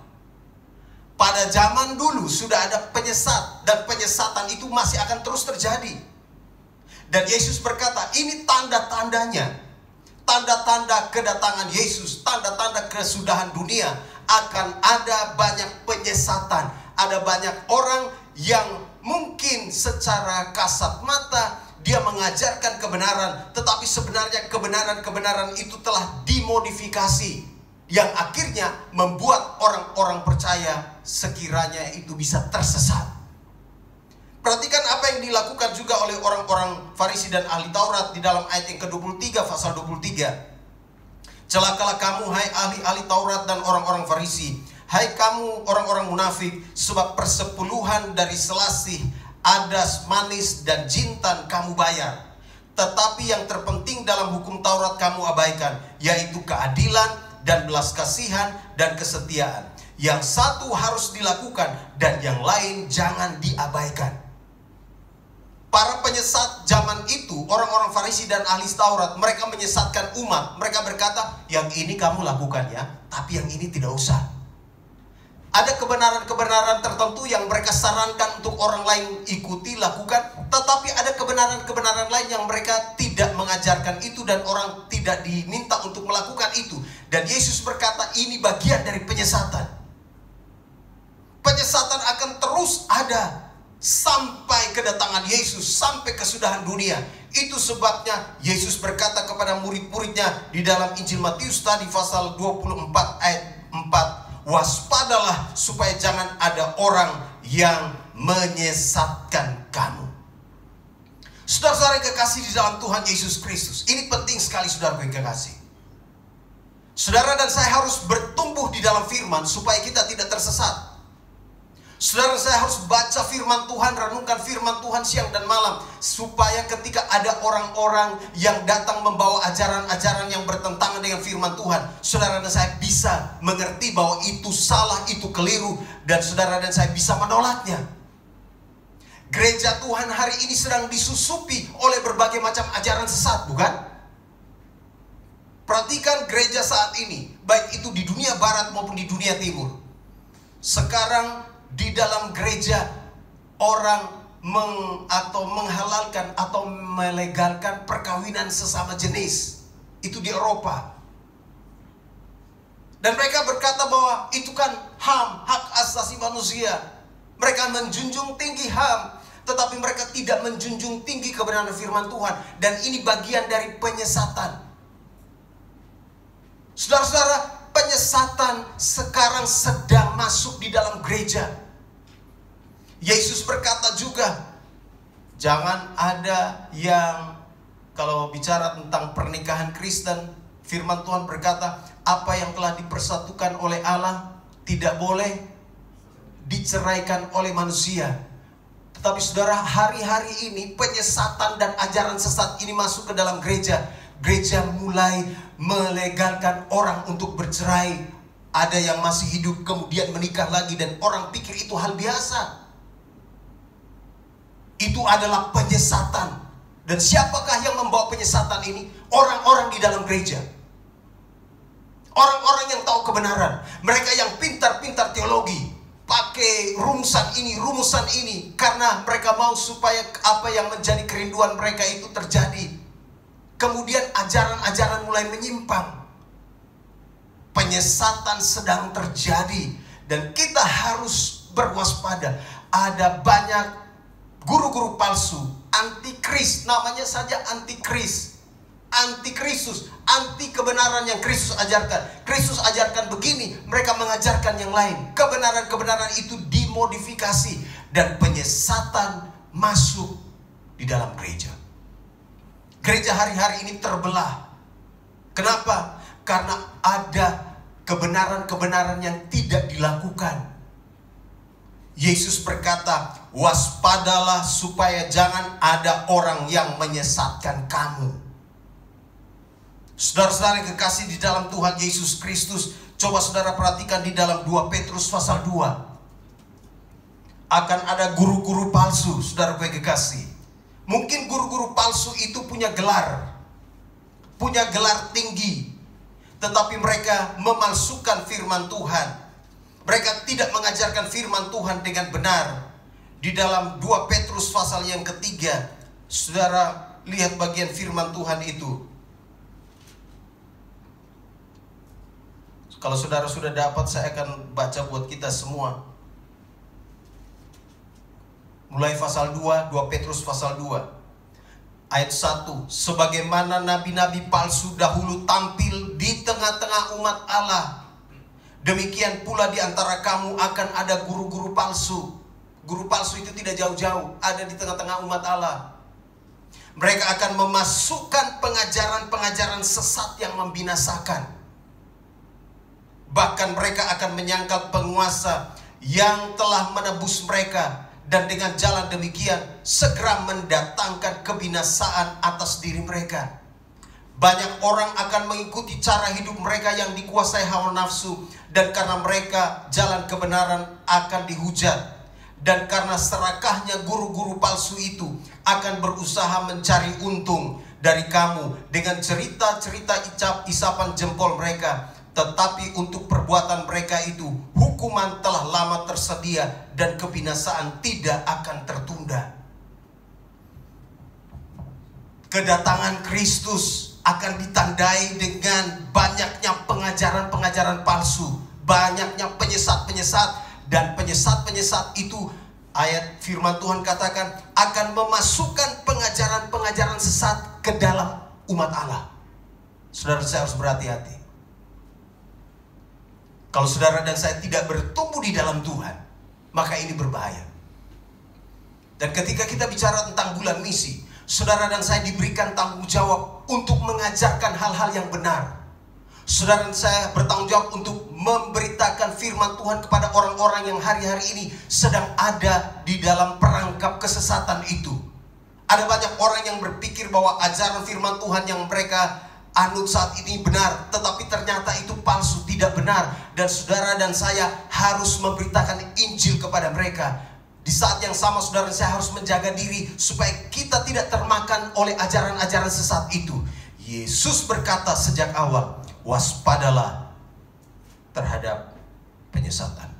Pada zaman dulu sudah ada penyesat, dan penyesatan itu masih akan terus terjadi. Dan Yesus berkata, ini tanda-tandanya. Tanda-tanda kedatangan Yesus, tanda-tanda kesudahan dunia, akan ada banyak penyesatan. Ada banyak orang yang mungkin secara kasat mata dia mengajarkan kebenaran, tetapi sebenarnya kebenaran-kebenaran itu telah dimodifikasi, yang akhirnya membuat orang-orang percaya sekiranya itu bisa tersesat. Perhatikan apa yang dilakukan juga oleh orang-orang Farisi dan ahli Taurat di dalam ayat yang ke-23, pasal 23. Celakalah kamu, hai ahli-ahli Taurat dan orang-orang Farisi. Hai kamu orang-orang munafik, sebab persepuluhan dari selasih, adas, manis, dan jintan kamu bayar. Tetapi yang terpenting dalam hukum Taurat kamu abaikan, yaitu keadilan dan belas kasihan dan kesetiaan. Yang satu harus dilakukan dan yang lain jangan diabaikan. Para penyesat zaman itu, orang-orang Farisi dan ahli Taurat, mereka menyesatkan umat. Mereka berkata, yang ini kamu lakukan ya, tapi yang ini tidak usah. Ada kebenaran-kebenaran tertentu yang mereka sarankan untuk orang lain ikuti, lakukan. Tetapi ada kebenaran-kebenaran lain yang mereka tidak mengajarkan itu, dan orang tidak diminta untuk melakukan itu. Dan Yesus berkata, ini bagian dari penyesatan. Penyesatan akan terus ada sampai kedatangan Yesus, sampai kesudahan dunia. Itu sebabnya Yesus berkata kepada murid-muridnya di dalam Injil Matius tadi pasal 24 ayat 4, waspadalah supaya jangan ada orang yang menyesatkan kamu. Saudara-saudara yang kekasih di dalam Tuhan Yesus Kristus, ini penting sekali saudara yang kekasih. Saudara dan saya harus bertumbuh di dalam firman supaya kita tidak tersesat. Saudara, saya harus baca firman Tuhan, renungkan firman Tuhan siang dan malam, supaya ketika ada orang-orang yang datang membawa ajaran-ajaran yang bertentangan dengan firman Tuhan, saudara dan saya bisa mengerti bahwa itu salah, itu keliru, dan saudara dan saya bisa menolaknya. Gereja Tuhan hari ini sedang disusupi oleh berbagai macam ajaran sesat, bukan? Perhatikan gereja saat ini, baik itu di dunia barat maupun di dunia timur. Sekarang di dalam gereja orang menghalalkan atau melegalkan perkawinan sesama jenis. Itu di Eropa. Dan mereka berkata bahwa itu kan HAM, hak asasi manusia. Mereka menjunjung tinggi HAM, tetapi mereka tidak menjunjung tinggi kebenaran firman Tuhan. Dan ini bagian dari penyesatan. Saudara-saudara, penyesatan sekarang sedang masuk di dalam gereja. Yesus berkata juga, jangan ada yang, kalau bicara tentang pernikahan Kristen, firman Tuhan berkata, apa yang telah dipersatukan oleh Allah tidak boleh diceraikan oleh manusia. Tetapi saudara, hari-hari ini penyesatan dan ajaran sesat ini masuk ke dalam gereja. Gereja mulai melegalkan orang untuk bercerai. Ada yang masih hidup kemudian menikah lagi, dan orang pikir itu hal biasa. Itu adalah penyesatan. Dan siapakah yang membawa penyesatan ini? Orang-orang di dalam gereja. Orang-orang yang tahu kebenaran. Mereka yang pintar-pintar teologi, pakai rumusan ini, karena mereka mau supaya apa yang menjadi kerinduan mereka itu terjadi. Kemudian ajaran-ajaran mulai menyimpang. Penyesatan sedang terjadi, dan kita harus berwaspada. Ada banyak guru-guru palsu, antikris, namanya saja antikris, antikristus, anti kebenaran yang Kristus ajarkan. Kristus ajarkan begini, mereka mengajarkan yang lain. Kebenaran-kebenaran itu dimodifikasi, dan penyesatan masuk di dalam gereja. Gereja hari-hari ini terbelah. Kenapa? Karena ada kebenaran-kebenaran yang tidak dilakukan. Yesus berkata, waspadalah supaya jangan ada orang yang menyesatkan kamu. Saudara-saudara yang kekasih di dalam Tuhan Yesus Kristus, coba saudara perhatikan di dalam 2 Petrus pasal 2. Akan ada guru-guru palsu, saudara yang kekasih. Mungkin guru-guru palsu itu punya gelar tinggi, tetapi mereka memalsukan firman Tuhan. Mereka tidak mengajarkan firman Tuhan dengan benar. Di dalam 2 Petrus pasal yang ketiga, saudara lihat bagian firman Tuhan itu. Kalau saudara sudah dapat, saya akan baca buat kita semua. Mulai pasal 2 Petrus pasal 2 ayat 1. Sebagaimana nabi-nabi palsu dahulu tampil di tengah-tengah umat Allah, demikian pula di antara kamu akan ada guru-guru palsu. Guru palsu itu tidak jauh-jauh, ada di tengah-tengah umat Allah. Mereka akan memasukkan pengajaran-pengajaran sesat yang membinasakan. Bahkan mereka akan menyangkal penguasa yang telah menebus mereka, dan dengan jalan demikian segera mendatangkan kebinasaan atas diri mereka. Banyak orang akan mengikuti cara hidup mereka yang dikuasai hawa nafsu, dan karena mereka jalan kebenaran akan dihujat. Dan karena serakahnya guru-guru palsu itu akan berusaha mencari untung dari kamu dengan cerita-cerita isapan jempol mereka. Tetapi untuk perbuatan mereka itu hukuman telah lama tersedia, dan kebinasaan tidak akan tertunda. Kedatangan Kristus akan ditandai dengan banyaknya pengajaran-pengajaran palsu, banyaknya penyesat-penyesat, dan penyesat-penyesat itu, ayat firman Tuhan katakan, akan memasukkan pengajaran-pengajaran sesat ke dalam umat Allah. Saudara, saya harus berhati-hati. Kalau saudara dan saya tidak bertumbuh di dalam Tuhan, maka ini berbahaya. Dan ketika kita bicara tentang bulan misi, saudara dan saya diberikan tanggung jawab untuk mengajarkan hal-hal yang benar. Saudara dan saya bertanggung jawab untuk memberitakan firman Tuhan kepada orang-orang yang hari-hari ini sedang ada di dalam perangkap kesesatan itu. Ada banyak orang yang berpikir bahwa ajaran firman Tuhan yang mereka anut saat ini benar, tetapi ternyata itu palsu, tidak benar. Dan saudara dan saya harus memberitakan Injil kepada mereka. Di saat yang sama saudara saya harus menjaga diri supaya kita tidak termakan oleh ajaran-ajaran sesat itu. Yesus berkata sejak awal, waspadalah terhadap penyesatan.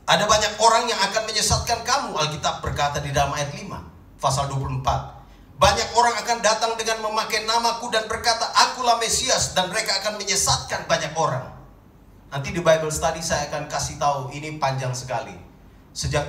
Ada banyak orang yang akan menyesatkan kamu. Alkitab berkata di dalam ayat 5 pasal 24. Banyak orang akan datang dengan memakai namaku dan berkata, akulah Mesias, dan mereka akan menyesatkan banyak orang. Nanti di Bible Study saya akan kasih tahu, ini panjang sekali. Sudah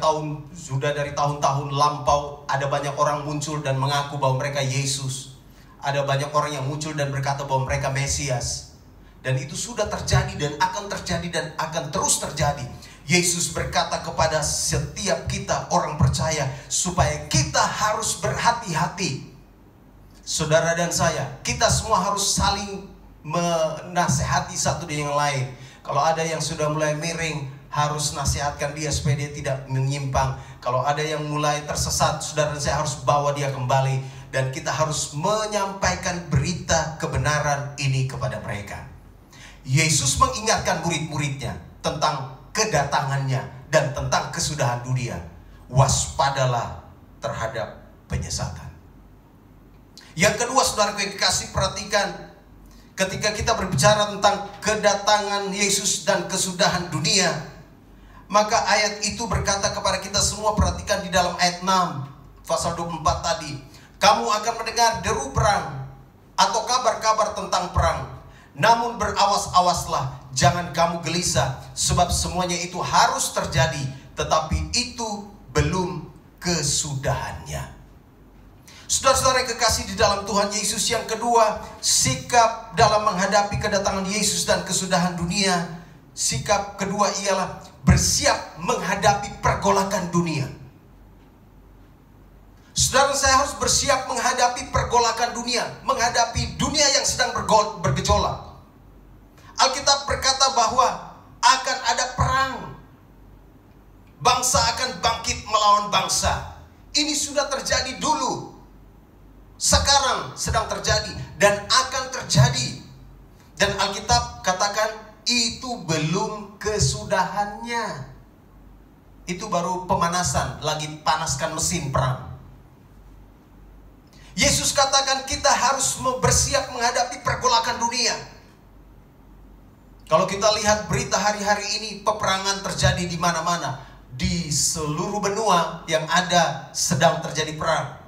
dari tahun-tahun lampau, ada banyak orang muncul dan mengaku bahwa mereka Yesus. Ada banyak orang yang muncul dan berkata bahwa mereka Mesias. Dan itu sudah terjadi dan akan terjadi dan akan terus terjadi. Yesus berkata kepada setiap kita orang percaya supaya kita harus berhati-hati. Saudara dan saya, kita semua harus saling menasehati satu dengan yang lain. Kalau ada yang sudah mulai miring, harus nasihatkan dia supaya dia tidak menyimpang. Kalau ada yang mulai tersesat, saudara dan saya harus bawa dia kembali. Dan kita harus menyampaikan berita kebenaran ini kepada mereka. Yesus mengingatkan murid-muridnya tentang kedatangannya dan tentang kesudahan dunia. Waspadalah terhadap penyesatan. Yang kedua, saudara yang kekasih, perhatikan ketika kita berbicara tentang kedatangan Yesus dan kesudahan dunia, maka ayat itu berkata kepada kita semua, perhatikan di dalam ayat 6 pasal 24 tadi, kamu akan mendengar deru perang atau kabar-kabar tentang perang. Namun berawas-awaslah, jangan kamu gelisah, sebab semuanya itu harus terjadi, tetapi itu belum kesudahannya. Saudara-saudara yang kekasih di dalam Tuhan Yesus, yang kedua, sikap dalam menghadapi kedatangan Yesus dan kesudahan dunia. Sikap kedua ialah bersiap menghadapi pergolakan dunia. Saudara, saya harus bersiap menghadapi pergolakan dunia, menghadapi dunia yang sedang bergejolak. Alkitab berkata bahwa akan ada perang. Bangsa akan bangkit melawan bangsa. Ini sudah terjadi dulu. Sekarang sedang terjadi dan akan terjadi. Dan Alkitab katakan itu belum kesudahannya. Itu baru pemanasan, lagi panaskan mesin perang. Yesus katakan kita harus bersiap menghadapi pergolakan dunia. Kalau kita lihat berita hari-hari ini, peperangan terjadi di mana-mana. Di seluruh benua yang ada sedang terjadi perang.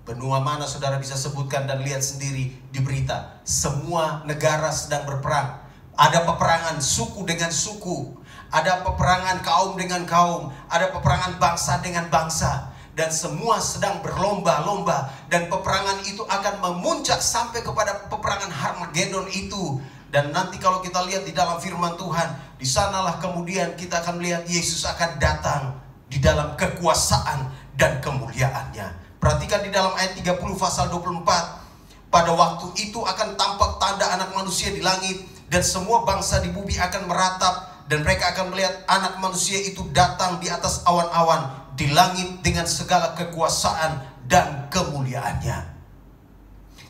Benua mana saudara bisa sebutkan dan lihat sendiri di berita. Semua negara sedang berperang. Ada peperangan suku dengan suku. Ada peperangan kaum dengan kaum. Ada peperangan bangsa dengan bangsa. Dan semua sedang berlomba-lomba. Dan peperangan itu akan memuncak sampai kepada peperangan Harmagedon itu. Dan nanti kalau kita lihat di dalam firman Tuhan, di sanalah kemudian kita akan melihat Yesus akan datang di dalam kekuasaan dan kemuliaannya. Perhatikan di dalam ayat 30 pasal 24. Pada waktu itu akan tampak tanda anak manusia di langit. Dan semua bangsa di bumi akan meratap. Dan mereka akan melihat anak manusia itu datang di atas awan-awan di langit dengan segala kekuasaan dan kemuliaannya.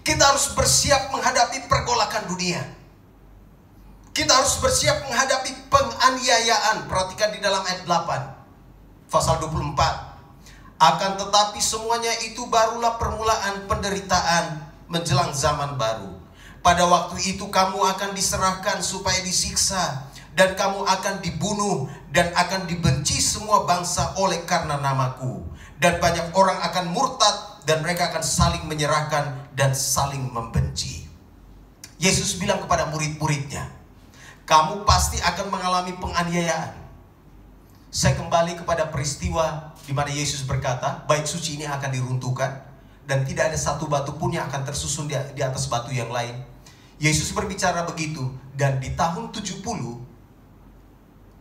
Kita harus bersiap menghadapi pergolakan dunia. Kita harus bersiap menghadapi penganiayaan. Perhatikan di dalam ayat 8 pasal 24. Akan tetapi semuanya itu barulah permulaan penderitaan menjelang zaman baru. Pada waktu itu kamu akan diserahkan supaya disiksa, dan kamu akan dibunuh, dan akan dibenci semua bangsa oleh karena namaku. Dan banyak orang akan murtad, dan mereka akan saling menyerahkan dan saling membenci. Yesus bilang kepada murid-muridnya, kamu pasti akan mengalami penganiayaan. Saya kembali kepada peristiwa di mana Yesus berkata, bait suci ini akan diruntuhkan dan tidak ada satu batu pun yang akan tersusun di atas batu yang lain. Yesus berbicara begitu, dan di tahun 70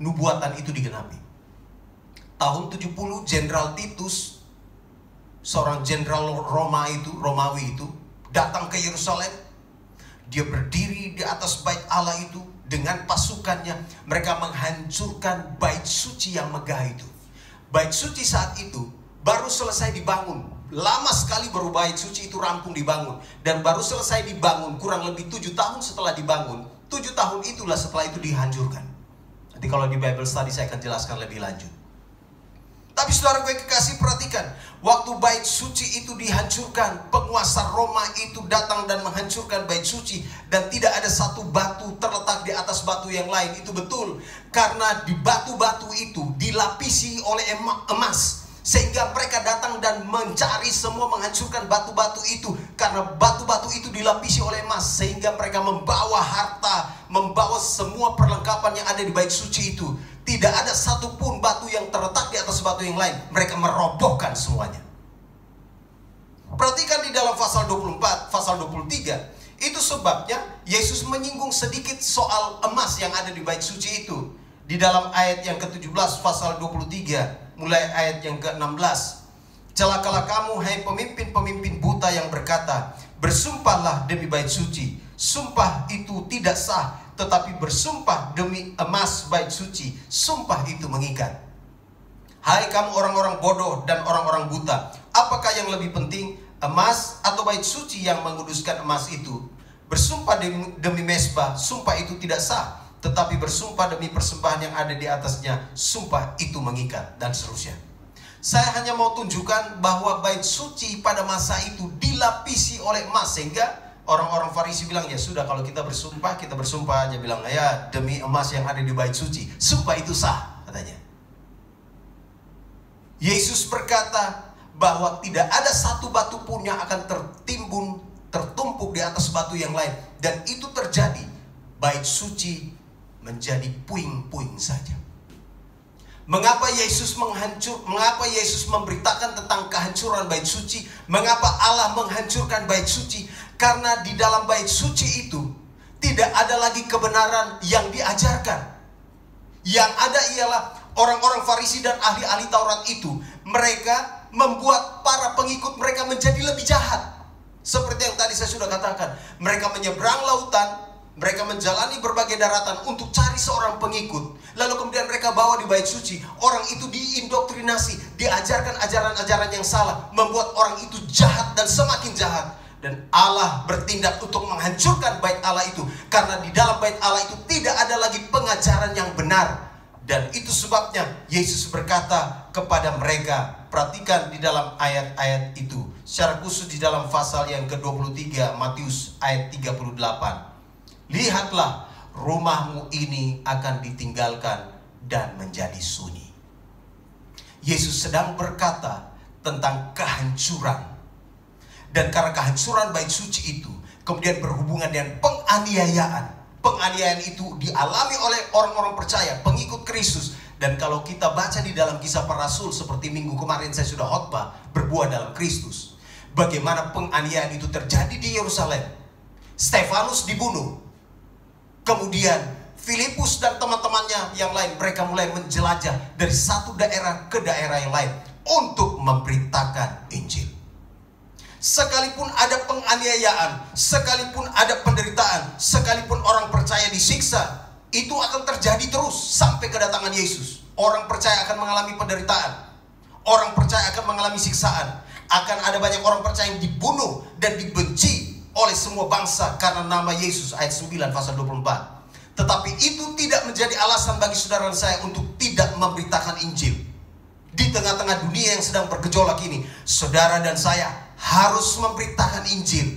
nubuatan itu digenapi. Tahun 70 Jenderal Titus, seorang jenderal Romawi itu datang ke Yerusalem. Dia berdiri di atas bait Allah itu dengan pasukannya. Mereka menghancurkan bait suci yang megah itu. Bait suci saat itu baru selesai dibangun. Lama sekali baru bait suci itu rampung dibangun. Dan baru selesai dibangun kurang lebih 7 tahun setelah dibangun. 7 tahun itulah setelah itu dihancurkan. Nanti kalau di Bible Study saya akan jelaskan lebih lanjut. Tapi saudara gue kekasih, perhatikan, waktu bait suci itu dihancurkan, penguasa Roma itu datang dan menghancurkan bait suci, dan tidak ada satu batu terletak di atas batu yang lain. Itu betul, karena di batu-batu itu dilapisi oleh emas, sehingga mereka datang dan mencari semua, menghancurkan batu-batu itu. Karena batu-batu itu dilapisi oleh emas, sehingga mereka membawa harta, membawa semua perlengkapan yang ada di bait suci itu. Tidak ada satupun batu yang terletak di atas batu yang lain. Mereka merobohkan semuanya. Perhatikan di dalam pasal 24, pasal 23. Itu sebabnya Yesus menyinggung sedikit soal emas yang ada di bait suci itu. Di dalam ayat yang ke-17 pasal 23, mulai ayat yang ke-16. Celakalah kamu, hai pemimpin-pemimpin buta yang berkata, bersumpahlah demi bait suci. Sumpah itu tidak sah, tetapi bersumpah demi emas bait suci, sumpah itu mengikat. Hai kamu orang-orang bodoh dan orang-orang buta, apakah yang lebih penting, emas atau bait suci yang menguduskan emas itu? Bersumpah demi mezbah, sumpah itu tidak sah, tetapi bersumpah demi persembahan yang ada di atasnya, sumpah itu mengikat, dan seterusnya. Saya hanya mau tunjukkan bahwa bait suci pada masa itu dilapisi oleh emas, sehingga orang-orang Farisi bilang, ya sudah kalau kita bersumpah aja, bilang ya demi emas yang ada di bait suci, sumpah itu sah, katanya. Yesus berkata bahwa tidak ada satu batu pun yang akan tertumpuk di atas batu yang lain, dan itu terjadi. Bait suci menjadi puing-puing saja. Mengapa Yesus memberitakan tentang kehancuran bait suci? Mengapa Allah menghancurkan bait suci? Karena di dalam bait suci itu tidak ada lagi kebenaran yang diajarkan. Yang ada ialah orang-orang Farisi dan ahli-ahli Taurat itu, mereka membuat para pengikut mereka menjadi lebih jahat. Seperti yang tadi saya sudah katakan, mereka menyeberang lautan, mereka menjalani berbagai daratan untuk cari seorang pengikut. Lalu kemudian mereka bawa di bait suci. Orang itu diindoktrinasi, diajarkan ajaran-ajaran yang salah, membuat orang itu jahat dan semakin jahat. Dan Allah bertindak untuk menghancurkan bait Allah itu, karena di dalam bait Allah itu tidak ada lagi pengajaran yang benar. Dan itu sebabnya Yesus berkata kepada mereka, perhatikan di dalam ayat-ayat itu, secara khusus di dalam pasal yang ke-23 Matius ayat 38. Lihatlah, rumahmu ini akan ditinggalkan dan menjadi sunyi. Yesus sedang berkata tentang kehancuran. Dan karena kehancuran bait suci itu kemudian berhubungan dengan penganiayaan. Penganiayaan itu dialami oleh orang-orang percaya, pengikut Kristus. Dan kalau kita baca di dalam Kisah Para Rasul, seperti minggu kemarin saya sudah khotbah, berbuah dalam Kristus, bagaimana penganiayaan itu terjadi di Yerusalem. Stefanus dibunuh. Kemudian Filipus dan teman-temannya yang lain, mereka mulai menjelajah dari satu daerah ke daerah yang lain untuk memberitakan Injil. Sekalipun ada penganiayaan, sekalipun ada penderitaan, sekalipun orang percaya disiksa, itu akan terjadi terus sampai kedatangan Yesus. Orang percaya akan mengalami penderitaan, orang percaya akan mengalami siksaan. Akan ada banyak orang percaya yang dibunuh dan dibenci oleh semua bangsa karena nama Yesus. Ayat 9 pasal 24. Tetapi itu tidak menjadi alasan bagi saudara dan saya untuk tidak memberitakan Injil. Di tengah-tengah dunia yang sedang bergejolak ini, saudara dan saya harus memberitakan Injil.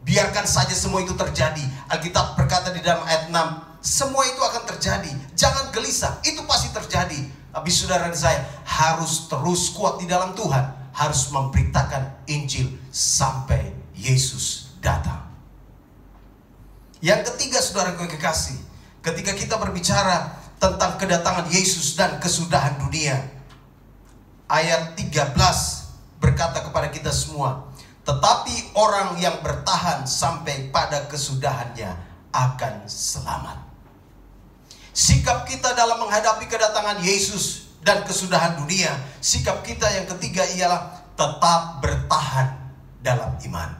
Biarkan saja semua itu terjadi. Alkitab berkata di dalam ayat 6, semua itu akan terjadi. Jangan gelisah, itu pasti terjadi. Tapi saudara dan saya harus terus kuat di dalam Tuhan, harus memberitakan Injil sampai Yesus datang. Yang ketiga, saudara gue kekasih, ketika kita berbicara tentang kedatangan Yesus dan kesudahan dunia, ayat 13 berkata kepada kita semua, tetapi orang yang bertahan sampai pada kesudahannya akan selamat. Sikap kita dalam menghadapi kedatangan Yesus dan kesudahan dunia, sikap kita yang ketiga ialah tetap bertahan dalam iman.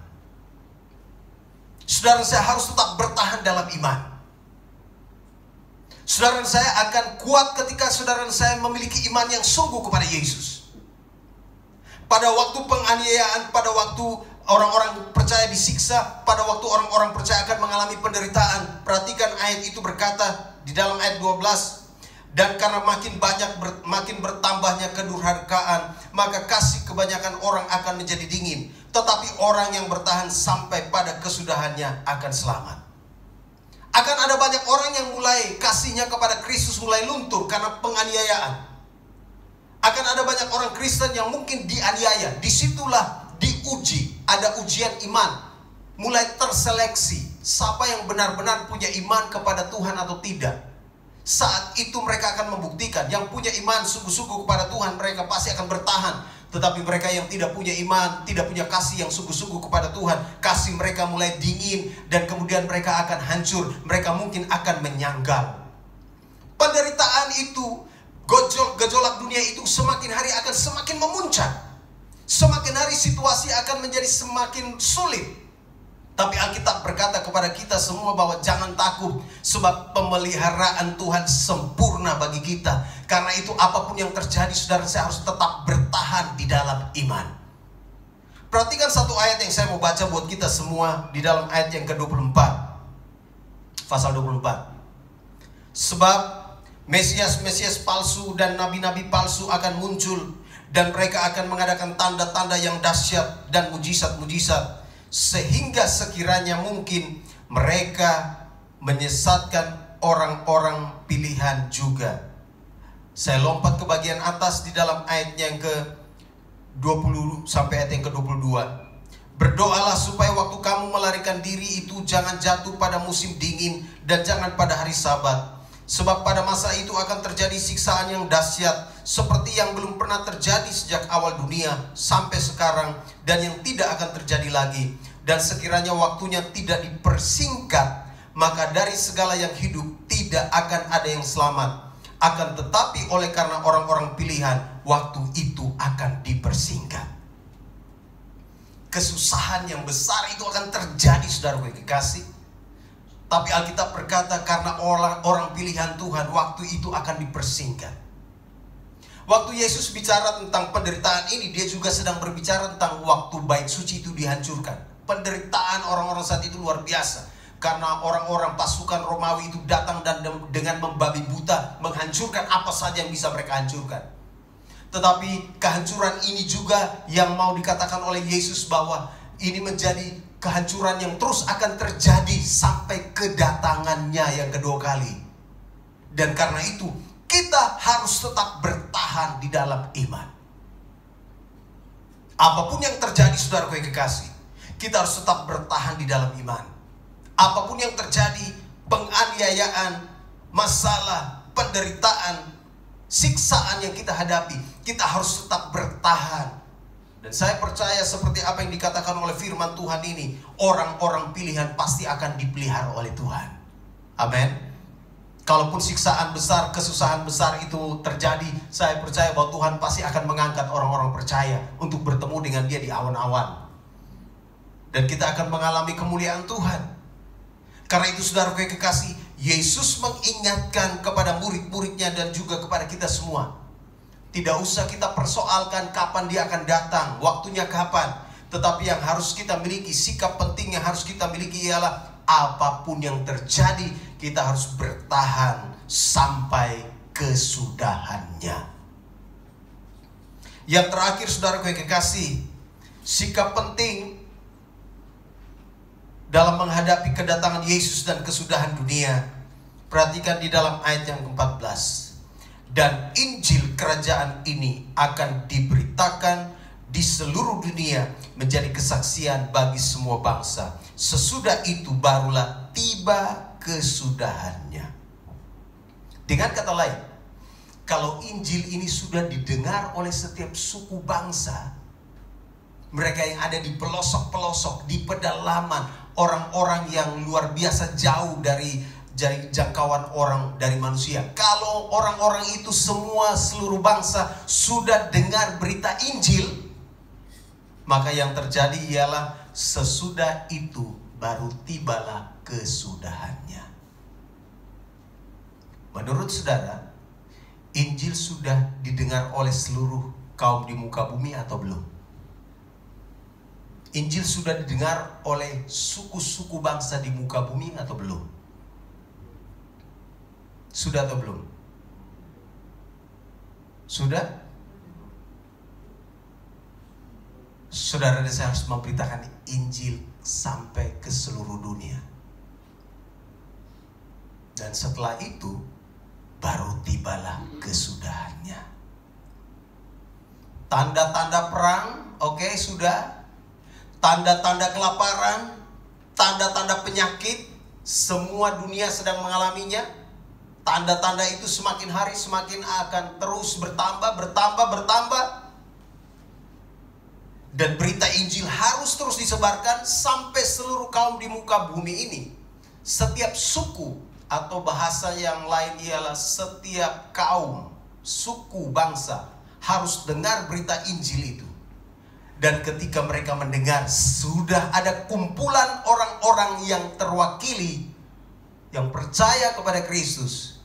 Saudara saya harus tetap bertahan dalam iman. Saudara saya akan kuat ketika saudara saya memiliki iman yang sungguh kepada Yesus. Pada waktu penganiayaan, pada waktu orang-orang percaya disiksa, pada waktu orang-orang percaya akan mengalami penderitaan, perhatikan ayat itu berkata di dalam ayat 12, Dan karena makin bertambahnya kedurhakaan, maka kasih kebanyakan orang akan menjadi dingin. Tetapi orang yang bertahan sampai pada kesudahannya akan selamat. Akan ada banyak orang yang mulai kasihnya kepada Kristus mulai luntur karena penganiayaan. Akan ada banyak orang Kristen yang mungkin dianiaya. Disitulah diuji, ada ujian iman. Mulai terseleksi siapa yang benar-benar punya iman kepada Tuhan atau tidak. Saat itu mereka akan membuktikan. Yang punya iman sungguh-sungguh kepada Tuhan, mereka pasti akan bertahan. Tetapi mereka yang tidak punya iman, tidak punya kasih yang sungguh-sungguh kepada Tuhan, kasih mereka mulai dingin, dan kemudian mereka akan hancur. Mereka mungkin akan menyanggal. Penderitaan itu, gejolak dunia itu semakin hari akan semakin memuncak. Semakin hari situasi akan menjadi semakin sulit. Tapi Alkitab berkata kepada kita semua bahwa jangan takut, sebab pemeliharaan Tuhan sempurna bagi kita. Karena itu apapun yang terjadi, saudara, saya harus tetap bertahan di dalam iman. Perhatikan satu ayat yang saya mau baca buat kita semua di dalam ayat yang ke-24. Pasal 24. Sebab Mesias palsu dan nabi-nabi palsu akan muncul, dan mereka akan mengadakan tanda-tanda yang dahsyat dan mujizat-mujizat, sehingga sekiranya mungkin mereka menyesatkan orang-orang pilihan juga. Saya lompat ke bagian atas di dalam ayat yang ke-20 sampai ayat yang ke-22. Berdoalah supaya waktu kamu melarikan diri itu jangan jatuh pada musim dingin dan jangan pada hari Sabat. Sebab pada masa itu akan terjadi siksaan yang dahsyat, seperti yang belum pernah terjadi sejak awal dunia sampai sekarang, dan yang tidak akan terjadi lagi. Dan sekiranya waktunya tidak dipersingkat, maka dari segala yang hidup tidak akan ada yang selamat. Akan tetapi oleh karena orang-orang pilihan, waktu itu akan dipersingkat. Kesusahan yang besar itu akan terjadi, saudara kekasih. Tapi Alkitab berkata karena orang pilihan Tuhan, waktu itu akan dipersingkat. Waktu Yesus bicara tentang penderitaan ini, dia juga sedang berbicara tentang waktu bait suci itu dihancurkan. Penderitaan orang-orang saat itu luar biasa. Karena orang-orang pasukan Romawi itu datang dan dengan membabi buta menghancurkan apa saja yang bisa mereka hancurkan. Tetapi kehancuran ini juga yang mau dikatakan oleh Yesus bahwa ini menjadi kehancuran yang terus akan terjadi sampai kedatangannya yang kedua kali. Dan karena itu kita harus tetap bertahan di dalam iman. Apapun yang terjadi, saudaraku yang kekasih, kita harus tetap bertahan di dalam iman. Apapun yang terjadi, penganiayaan, masalah, penderitaan, siksaan yang kita hadapi, kita harus tetap bertahan. Dan saya percaya seperti apa yang dikatakan oleh firman Tuhan ini, orang-orang pilihan pasti akan dipelihara oleh Tuhan. Amin. Kalaupun siksaan besar, kesusahan besar itu terjadi, saya percaya bahwa Tuhan pasti akan mengangkat orang-orang percaya untuk bertemu dengan Dia di awan-awan. Dan kita akan mengalami kemuliaan Tuhan. Karena itu saudaraku yang kekasih, Yesus mengingatkan kepada murid-muridnya dan juga kepada kita semua. Tidak usah kita persoalkan kapan Dia akan datang, waktunya kapan. Tetapi yang harus kita miliki, sikap penting yang harus kita miliki ialah apapun yang terjadi, kita harus bertahan sampai kesudahannya. Yang terakhir saudaraku yang kekasih, sikap penting dalam menghadapi kedatangan Yesus dan kesudahan dunia. Perhatikan di dalam ayat yang ke-14. Dan Injil kerajaan ini akan diberitakan di seluruh dunia menjadi kesaksian bagi semua bangsa. Sesudah itu barulah tiba kesudahannya. Dengan kata lain, kalau Injil ini sudah didengar oleh setiap suku bangsa, mereka yang ada di pelosok-pelosok, di pedalaman, orang-orang yang luar biasa jauh dari jangkauan orang dari manusia. Kalau orang-orang itu semua, seluruh bangsa sudah dengar berita Injil, maka yang terjadi ialah sesudah itu baru tibalah kesudahannya. Menurut saudara, Injil sudah didengar oleh seluruh kaum di muka bumi atau belum? Injil sudah didengar oleh suku-suku bangsa di muka bumi atau belum? Sudah atau belum? Sudah? Saudara dan saya harus memberitakan Injil sampai ke seluruh dunia. Dan setelah itu baru tibalah kesudahannya. Tanda-tanda perang, oke, sudah. Tanda-tanda kelaparan, tanda-tanda penyakit, semua dunia sedang mengalaminya. Tanda-tanda itu semakin hari semakin akan terus bertambah. Dan berita Injil harus terus disebarkan sampai seluruh kaum di muka bumi ini. Setiap suku atau bahasa yang lain ialah setiap kaum, suku, bangsa harus dengar berita Injil itu. Dan ketika mereka mendengar, sudah ada kumpulan orang-orang yang terwakili, yang percaya kepada Kristus.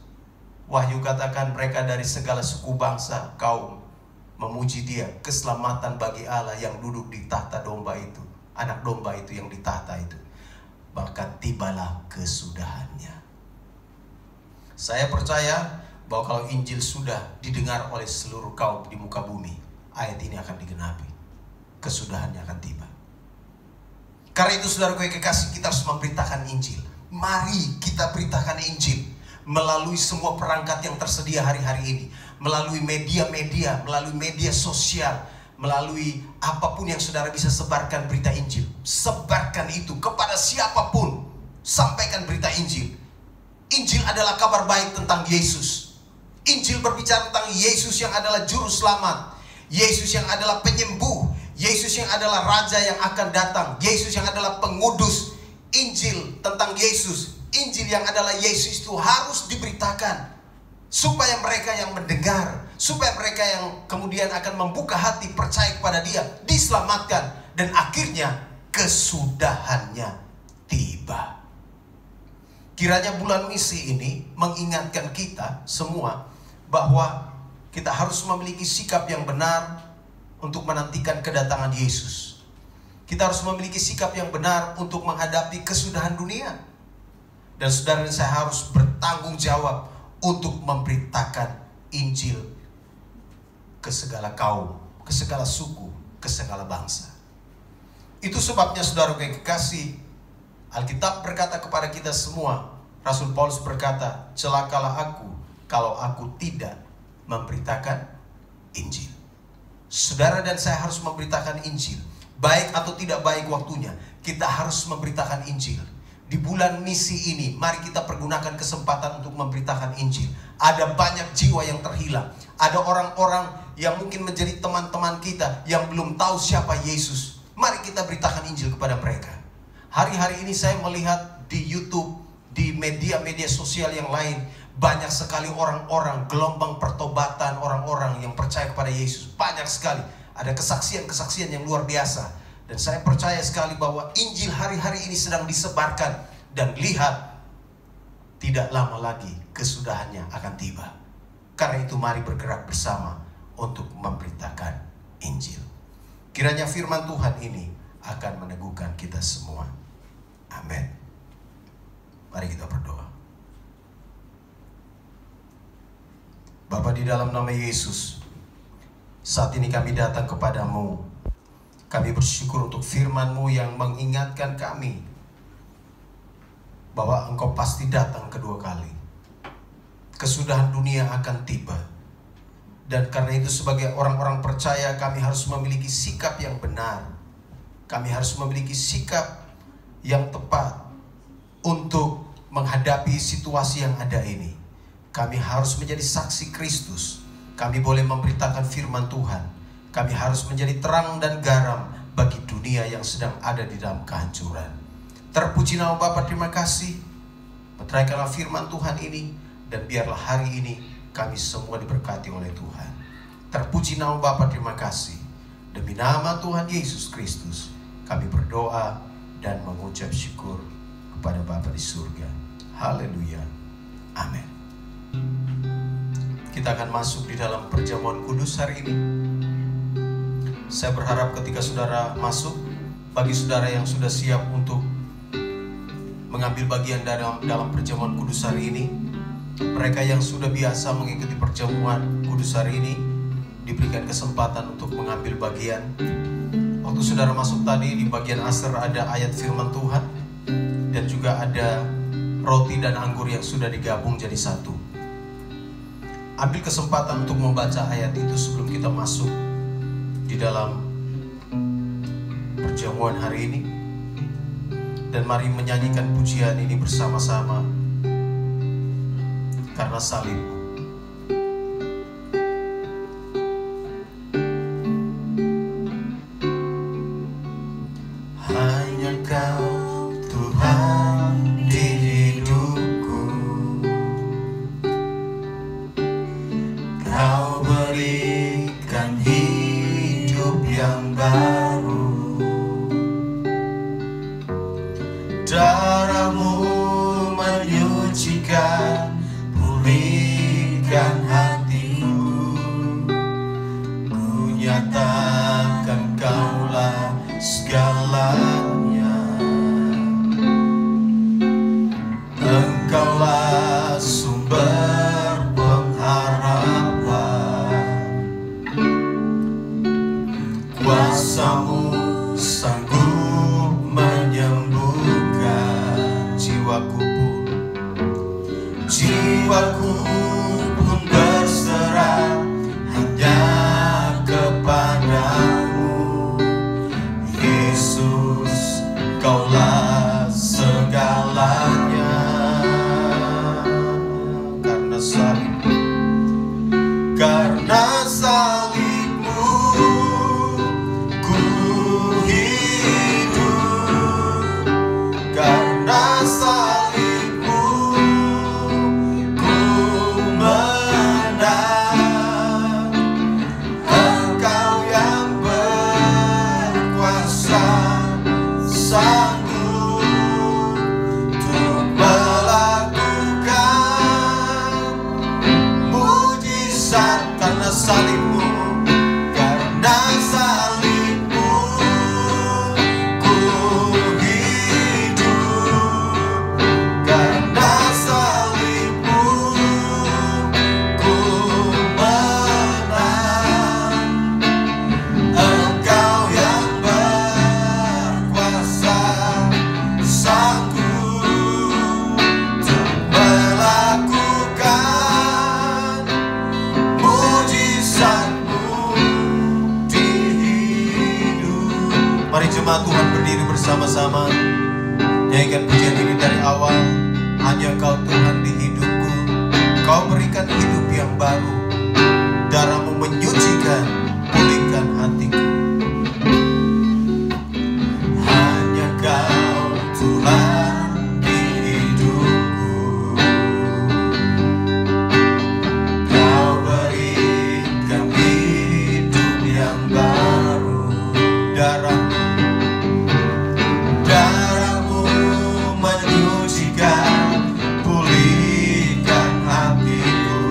Wahyu katakan mereka dari segala suku, bangsa, kaum memuji Dia. Keselamatan bagi Allah yang duduk di tahta domba itu, anak domba itu yang di tahta itu. Bahkan tibalah kesudahannya. Saya percaya bahwa kalau Injil sudah didengar oleh seluruh kaum di muka bumi, ayat ini akan digenapi. Kesudahannya akan tiba. Karena itu saudaraku yang kekasih, kita harus memberitakan Injil. Mari kita beritakan Injil melalui semua perangkat yang tersedia hari-hari ini, melalui media-media, melalui media sosial, melalui apapun yang saudara bisa sebarkan berita Injil. Sebarkan itu kepada siapapun. Sampaikan berita Injil. Injil adalah kabar baik tentang Yesus. Injil berbicara tentang Yesus yang adalah juru selamat, Yesus yang adalah penyembuh, Yesus yang adalah Raja yang akan datang, Yesus yang adalah pengudus. Injil tentang Yesus, Injil yang adalah Yesus itu harus diberitakan, supaya mereka yang mendengar, supaya mereka yang kemudian akan membuka hati percaya kepada Dia, diselamatkan, dan akhirnya kesudahannya tiba. Kiranya bulan misi ini mengingatkan kita semua bahwa kita harus memiliki sikap yang benar untuk menantikan kedatangan Yesus. Kita harus memiliki sikap yang benar untuk menghadapi kesudahan dunia. Dan saudara dan saya harus bertanggung jawab untuk memberitakan Injil ke segala kaum, ke segala suku, ke segala bangsa. Itu sebabnya saudara yang kekasih, Alkitab berkata kepada kita semua, Rasul Paulus berkata, celakalah aku kalau aku tidak memberitakan Injil. Saudara dan saya harus memberitakan Injil. Baik atau tidak baik waktunya, kita harus memberitakan Injil. Di bulan misi ini, mari kita pergunakan kesempatan untuk memberitakan Injil. Ada banyak jiwa yang terhilang. Ada orang-orang yang mungkin menjadi teman-teman kita yang belum tahu siapa Yesus. Mari kita beritakan Injil kepada mereka. Hari-hari ini saya melihat di YouTube, di media-media sosial yang lain, banyak sekali orang-orang, gelombang pertobatan orang-orang yang percaya kepada Yesus. Banyak sekali. Ada kesaksian-kesaksian yang luar biasa. Dan saya percaya sekali bahwa Injil hari-hari ini sedang disebarkan. Dan lihat, tidak lama lagi kesudahannya akan tiba. Karena itu mari bergerak bersama untuk memberitakan Injil. Kiranya firman Tuhan ini akan meneguhkan kita semua. Amin. Mari kita berdoa. Bapa, di dalam nama Yesus, saat ini kami datang kepadamu. Kami bersyukur untuk firman-Mu yang mengingatkan kami bahwa Engkau pasti datang kedua kali. Kesudahan dunia akan tiba. Dan karena itu sebagai orang-orang percaya, kami harus memiliki sikap yang benar. Kami harus memiliki sikap yang tepat untuk menghadapi situasi yang ada ini. Kami harus menjadi saksi Kristus. Kami boleh memberitakan firman Tuhan. Kami harus menjadi terang dan garam bagi dunia yang sedang ada di dalam kehancuran. Terpuji nama Bapa, terima kasih. Meteraikanlah firman Tuhan ini, dan biarlah hari ini kami semua diberkati oleh Tuhan. Terpuji nama Bapa, terima kasih. Demi nama Tuhan Yesus Kristus, kami berdoa dan mengucap syukur kepada Bapa di surga. Haleluya. Amin. Kita akan masuk di dalam perjamuan kudus hari ini. Saya berharap ketika saudara masuk, bagi saudara yang sudah siap untuk mengambil bagian dalam perjamuan kudus hari ini, mereka yang sudah biasa mengikuti perjamuan kudus hari ini, diberikan kesempatan untuk mengambil bagian. Waktu saudara masuk tadi di bagian Aser ada ayat firman Tuhan, dan juga ada roti dan anggur yang sudah digabung jadi satu. Ambil kesempatan untuk membaca ayat itu sebelum kita masuk di dalam perjamuan hari ini. Dan mari menyanyikan pujian ini bersama-sama karena salib. Hanya Kau Tuhan di hidupku, Kau berikan hidup yang baru. Darah-Mu menyucikan, pulihkan hatiku. Ku nyatakan Kaulah segalanya. Engkaulah sumber pengharapan. Kuasa-Mu sanggup menyembuhkan jiwaku pun berserah hanya kepadamu. Yesus, Kaulah segalanya. Karena salib-Mu ku hidup. Karena salib-Mu ku menang. Engkau yang berkuasa, sanggup untuk melakukan mujizat. Karena salib-Mu, karena salib-Mu ku hidup. Karena salib-Mu ku menang. Engkau yang berkuasa, sanggup untuk melakukan mujizat-Mu di hidup. Mari jemaat Tuhan berdiri bersama-sama, nyanyikan pujian ini dari awal. Hanya Kau Tuhan di hidupku, Kau berikan hidup yang baru. Darah-Mu menyucikan, pulihkan hatiku. Hanya Kau Tuhan di hidupku, Kau berikan hidup yang baru. Darah-Mu menyucikan, pulihkan hatiku.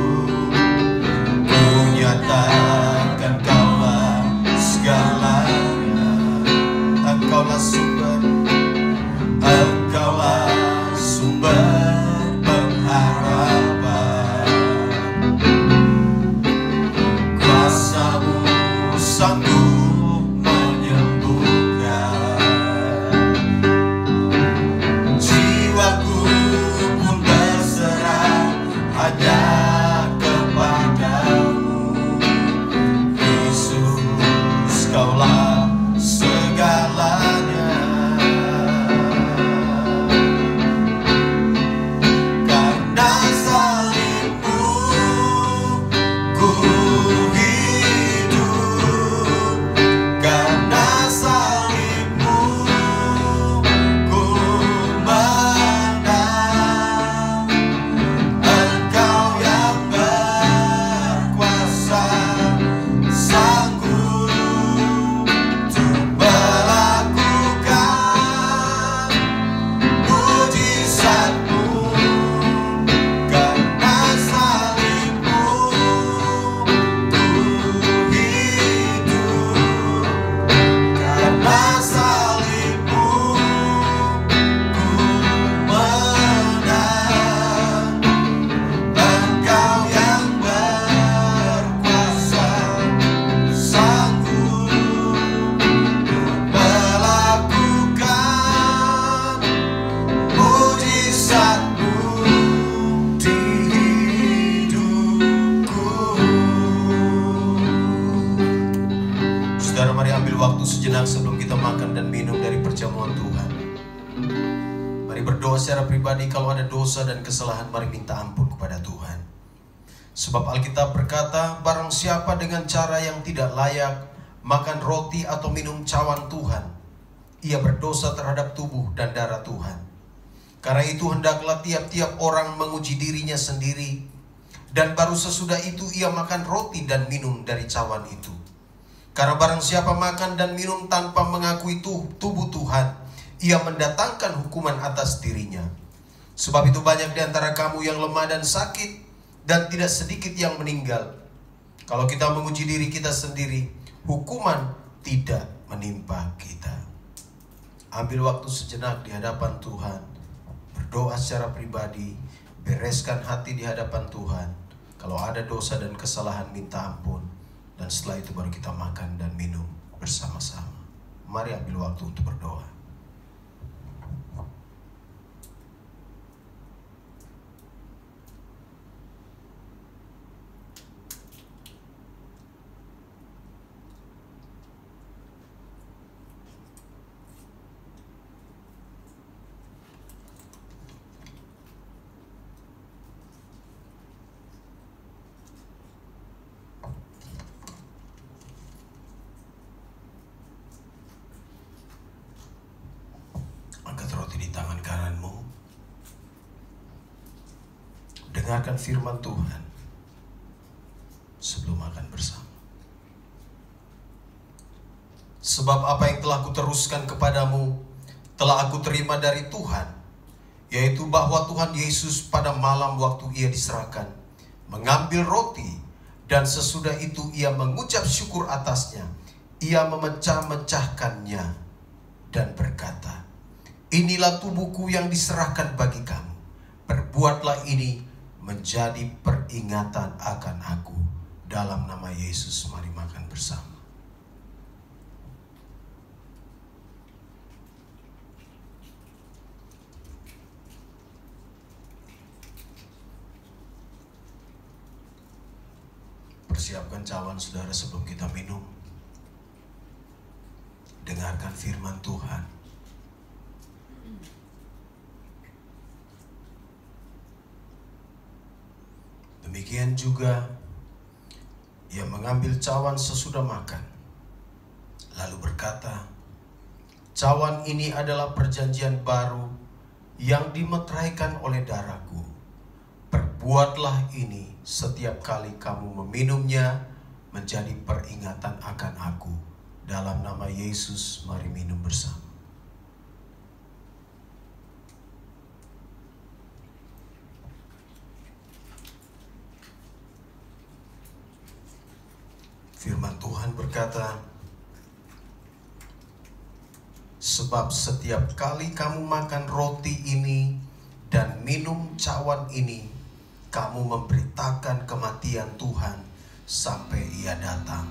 secara pribadi, kalau ada dosa dan kesalahan, mari minta ampun kepada Tuhan. Sebab Alkitab berkata, barang siapa dengan cara yang tidak layak makan roti atau minum cawan Tuhan, ia berdosa terhadap tubuh dan darah Tuhan. Karena itu hendaklah tiap-tiap orang menguji dirinya sendiri, dan baru sesudah itu ia makan roti dan minum dari cawan itu. Karena barang siapa makan dan minum tanpa mengakui tubuh Tuhan, ia mendatangkan hukuman atas dirinya. Sebab itu banyak di antara kamu yang lemah dan sakit, dan tidak sedikit yang meninggal. Kalau kita menguji diri kita sendiri, hukuman tidak menimpa kita. Ambil waktu sejenak di hadapan Tuhan, berdoa secara pribadi, bereskan hati di hadapan Tuhan. Kalau ada dosa dan kesalahan, minta ampun. Dan setelah itu baru kita makan dan minum bersama-sama. Mari ambil waktu untuk berdoa. Di tangan kananmu, dengarkan firman Tuhan sebelum makan bersama. Sebab apa yang telah kuteruskan kepadamu telah aku terima dari Tuhan, yaitu bahwa Tuhan Yesus pada malam waktu ia diserahkan mengambil roti, dan sesudah itu ia mengucap syukur atasnya, ia memecah-mecahkannya dan berkata, inilah tubuhku yang diserahkan bagi kamu. Perbuatlah ini menjadi peringatan akan aku. Dalam nama Yesus, mari makan bersama. Persiapkan cawan saudara sebelum kita minum. Dengarkan firman Tuhan. Demikian juga ia mengambil cawan sesudah makan, lalu berkata, cawan ini adalah perjanjian baru yang dimeteraikan oleh darahku. Perbuatlah ini setiap kali kamu meminumnya menjadi peringatan akan aku. Dalam nama Yesus, mari minum bersama. Firman Tuhan berkata, sebab setiap kali kamu makan roti ini dan minum cawan ini, kamu memberitakan kematian Tuhan sampai ia datang.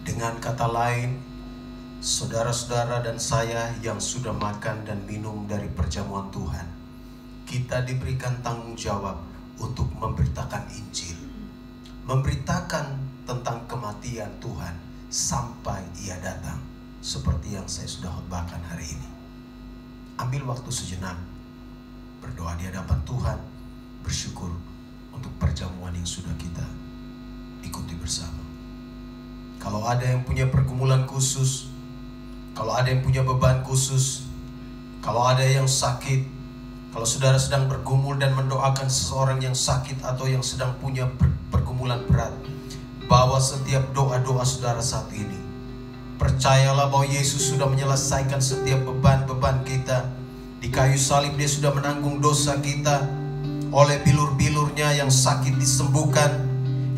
Dengan kata lain, saudara-saudara dan saya yang sudah makan dan minum dari perjamuan Tuhan, kita diberikan tanggung jawab untuk memberitakan Injil, memberitakan tentang kematian Tuhan sampai ia datang, seperti yang saya sudah khotbahkan hari ini. Ambil waktu sejenak, berdoa di hadapan Tuhan, bersyukur untuk perjamuan yang sudah kita ikuti bersama. Kalau ada yang punya pergumulan khusus, kalau ada yang punya beban khusus, kalau ada yang sakit, kalau saudara sedang bergumul dan mendoakan seseorang yang sakit atau yang sedang punya pergumulan berat, bawa setiap doa-doa saudara saat ini. Percayalah bahwa Yesus sudah menyelesaikan setiap beban-beban kita. Di kayu salib dia sudah menanggung dosa kita. Oleh bilur-bilurnya yang sakit disembuhkan,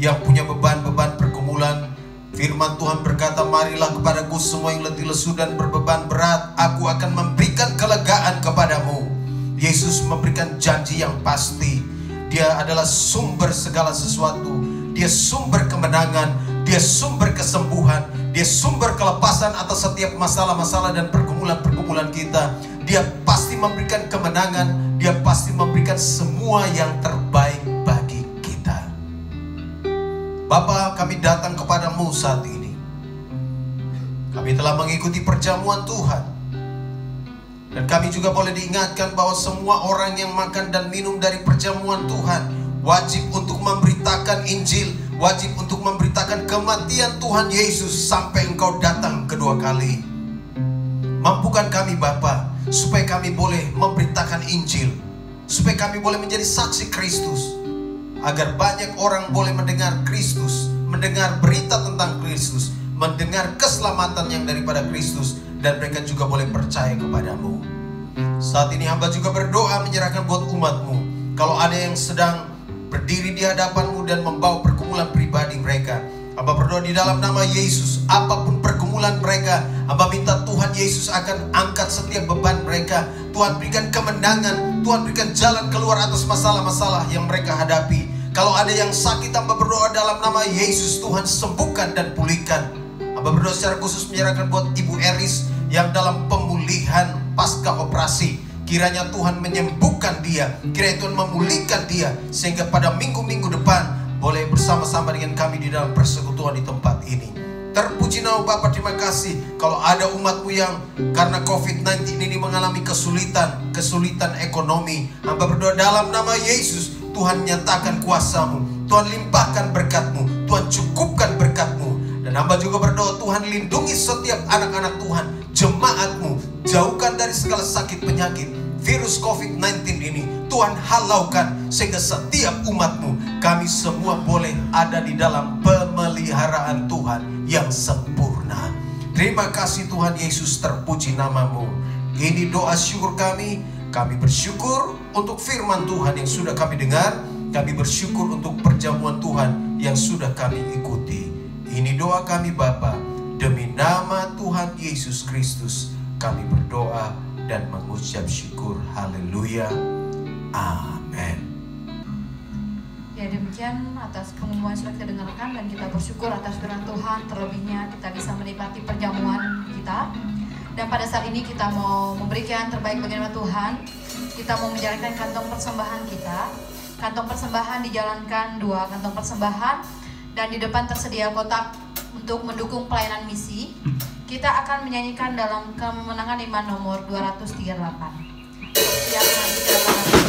yang punya beban-beban pergumulan. Firman Tuhan berkata, marilah kepadaku semua yang letih lesu dan berbeban berat, aku akan memberikan kelegaan kepadamu. Yesus memberikan janji yang pasti. Dia adalah sumber segala sesuatu. Dia sumber kemenangan, dia sumber kesembuhan, dia sumber kelepasan atas setiap masalah-masalah dan pergumulan-pergumulan kita. Dia pasti memberikan kemenangan, dia pasti memberikan semua yang terbaik bagi kita. Bapa, kami datang kepadamu saat ini. Kami telah mengikuti perjamuan Tuhan. Dan kami juga boleh diingatkan bahwa semua orang yang makan dan minum dari perjamuan Tuhan wajib untuk memberitakan Injil, wajib untuk memberitakan kematian Tuhan Yesus sampai Engkau datang kedua kali. Mampukan kami Bapa, supaya kami boleh memberitakan Injil, supaya kami boleh menjadi saksi Kristus, agar banyak orang boleh mendengar Kristus, mendengar berita tentang Kristus, mendengar keselamatan yang daripada Kristus, dan mereka juga boleh percaya kepadamu. Saat ini hamba juga berdoa menyerahkan buat umatmu. Kalau ada yang sedang berdiri di hadapanmu dan membawa pergumulan pribadi mereka, hamba berdoa di dalam nama Yesus, apapun pergumulan mereka, hamba minta Tuhan Yesus akan angkat setiap beban mereka. Tuhan berikan kemenangan, Tuhan berikan jalan keluar atas masalah-masalah yang mereka hadapi. Kalau ada yang sakit, hamba berdoa dalam nama Yesus, Tuhan sembuhkan dan pulihkan. Hamba berdoa secara khusus menyerahkan buat Ibu Eris yang dalam pemulihan pasca operasi. Kiranya Tuhan menyembuhkan dia, kiranya Tuhan memulihkan dia, sehingga pada minggu-minggu depan boleh bersama-sama dengan kami di dalam persekutuan di tempat ini. Terpuji nama Bapa, terima kasih. Kalau ada umatmu yang karena COVID-19 ini mengalami kesulitan ekonomi, hamba berdoa dalam nama Yesus, Tuhan nyatakan kuasa-Mu, Tuhan limpahkan berkat-Mu, Tuhan cukupkan berkat-Mu. Dan hamba juga berdoa Tuhan lindungi setiap anak-anak Tuhan, jemaat-Mu, jauhkan dari segala sakit penyakit, virus COVID-19 ini Tuhan halaukan, sehingga setiap umat-Mu, kami semua boleh ada di dalam pemeliharaan Tuhan yang sempurna. Terima kasih Tuhan Yesus, terpuji nama-Mu. Ini doa syukur kami. Kami bersyukur untuk firman Tuhan yang sudah kami dengar. Kami bersyukur untuk perjamuan Tuhan yang sudah kami ikuti. Ini doa kami Bapa, demi nama Tuhan Yesus Kristus kami berdoa dan mengucap syukur. Haleluya. Amin. Ya, demikian atas pengumuman sudah kita dengarkan, dan kita bersyukur atas firman Tuhan. Terlebihnya kita bisa menikmati perjamuan kita. Dan pada saat ini kita mau memberikan terbaik bagi nama Tuhan. Kita mau menjalankan kantong persembahan kita. Kantong persembahan dijalankan 2 kantong persembahan, dan di depan tersedia kotak untuk mendukung pelayanan misi. Kita akan menyanyikan dalam kemenangan iman nomor 238. Siap, mari kita lakukan.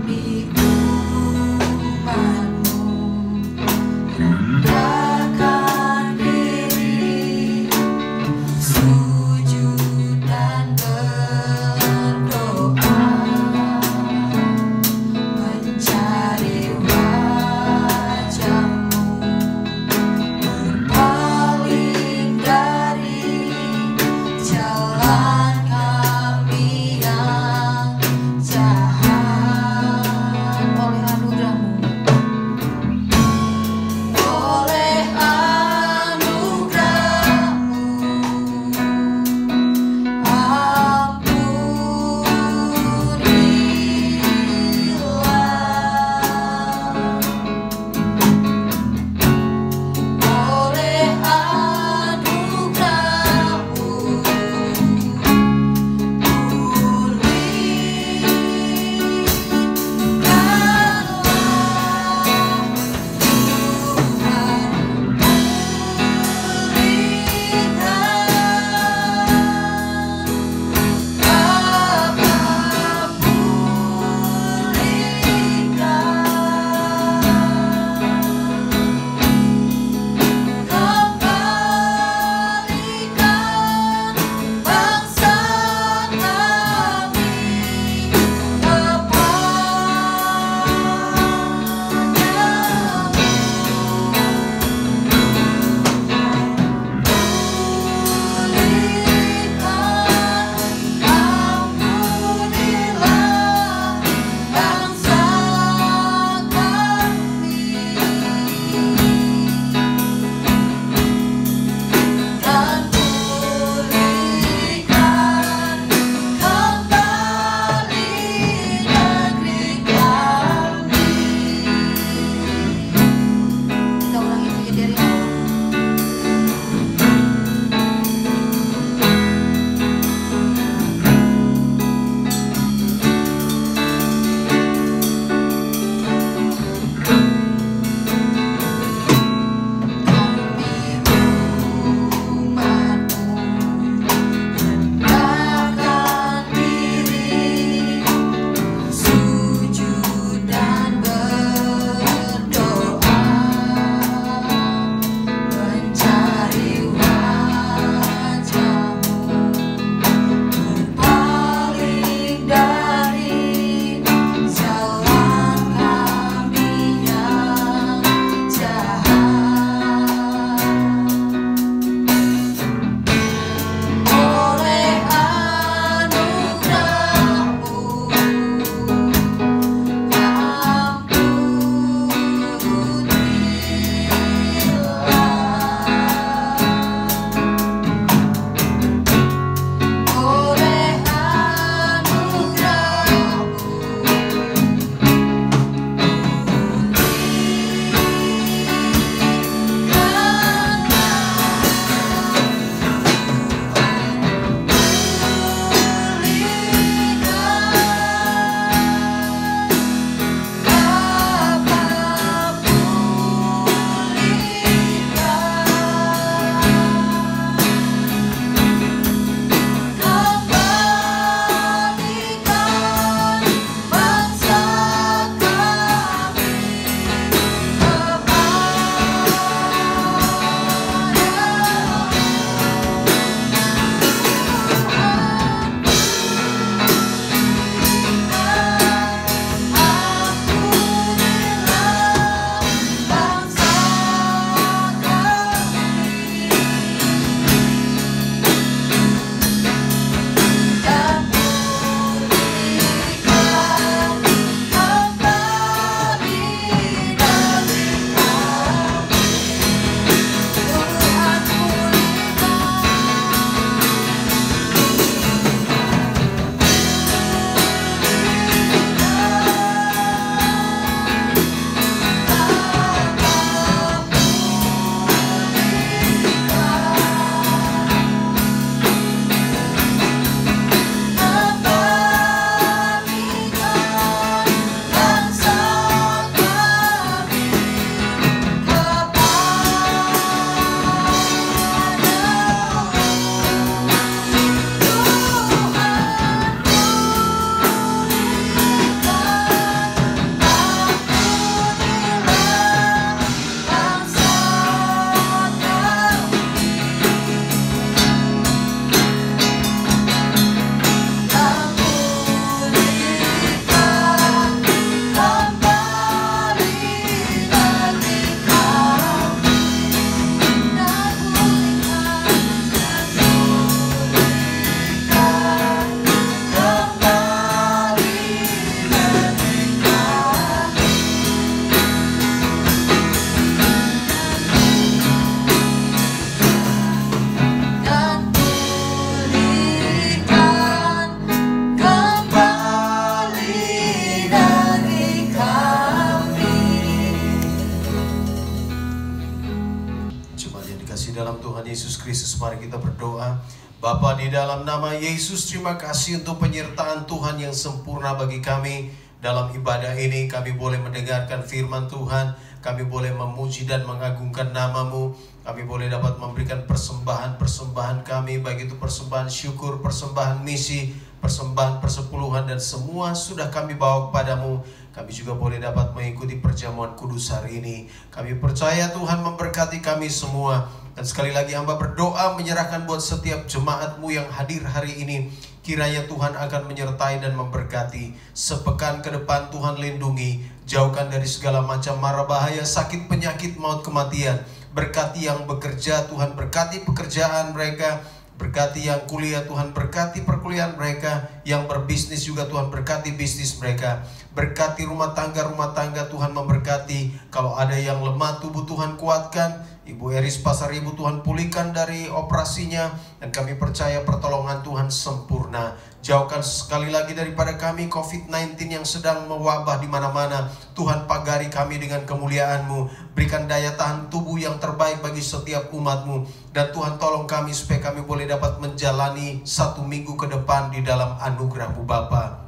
Di umat Kristus mari kita berdoa. Bapa, di dalam nama Yesus, terima kasih untuk penyertaan Tuhan yang sempurna bagi kami. Dalam ibadah ini kami boleh mendengarkan firman Tuhan, kami boleh memuji dan mengagungkan nama-Mu, kami boleh dapat memberikan persembahan-persembahan kami, baik itu persembahan syukur, persembahan misi, persembahan persepuluhan, dan semua sudah kami bawa kepadamu. Kami juga boleh dapat mengikuti perjamuan kudus hari ini. Kami percaya Tuhan memberkati kami semua. Dan sekali lagi hamba berdoa menyerahkan buat setiap jemaat-Mu yang hadir hari ini. Kiranya Tuhan akan menyertai dan memberkati. Sepekan ke depan Tuhan lindungi. Jauhkan dari segala macam mara bahaya, sakit, penyakit, maut, kematian. Berkati yang bekerja, Tuhan berkati pekerjaan mereka. Berkati yang kuliah, Tuhan berkati perkuliahan mereka. Yang berbisnis juga Tuhan berkati bisnis mereka. Berkati rumah tangga Tuhan memberkati. Kalau ada yang lemah tubuh Tuhan kuatkan. Ibu Eris Pasar Ibu Tuhan pulihkan dari operasinya. Dan kami percaya pertolongan Tuhan sempurna. Jauhkan sekali lagi daripada kami COVID-19 yang sedang mewabah di mana-mana. Tuhan pagari kami dengan kemuliaan-Mu. Berikan daya tahan tubuh yang terbaik bagi setiap umat-Mu. Dan Tuhan tolong kami supaya kami boleh dapat menjalani 1 minggu ke depan di dalam anugerah-Mu Bapa.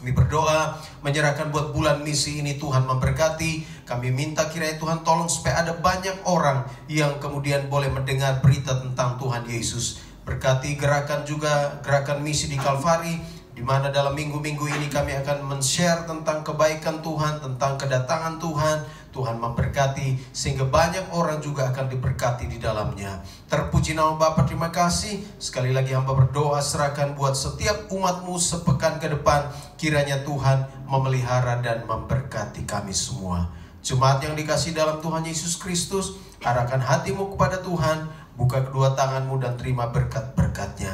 Kami berdoa menyerahkan buat bulan misi ini, Tuhan memberkati. Kami minta kiranya Tuhan tolong supaya ada banyak orang yang kemudian boleh mendengar berita tentang Tuhan Yesus. Berkati gerakan juga, gerakan misi di Kalvari, di mana dalam minggu-minggu ini kami akan men-share tentang kebaikan Tuhan, tentang kedatangan Tuhan. Tuhan memberkati sehingga banyak orang juga akan diberkati di dalamnya. Terpuji nama Bapa, terima kasih. Sekali lagi hamba berdoa serahkan buat setiap umat-Mu sepekan ke depan. Kiranya Tuhan memelihara dan memberkati kami semua. Jemaat yang dikasihi dalam Tuhan Yesus Kristus, arahkan hatimu kepada Tuhan, buka kedua tanganmu dan terima berkat-berkat-Nya.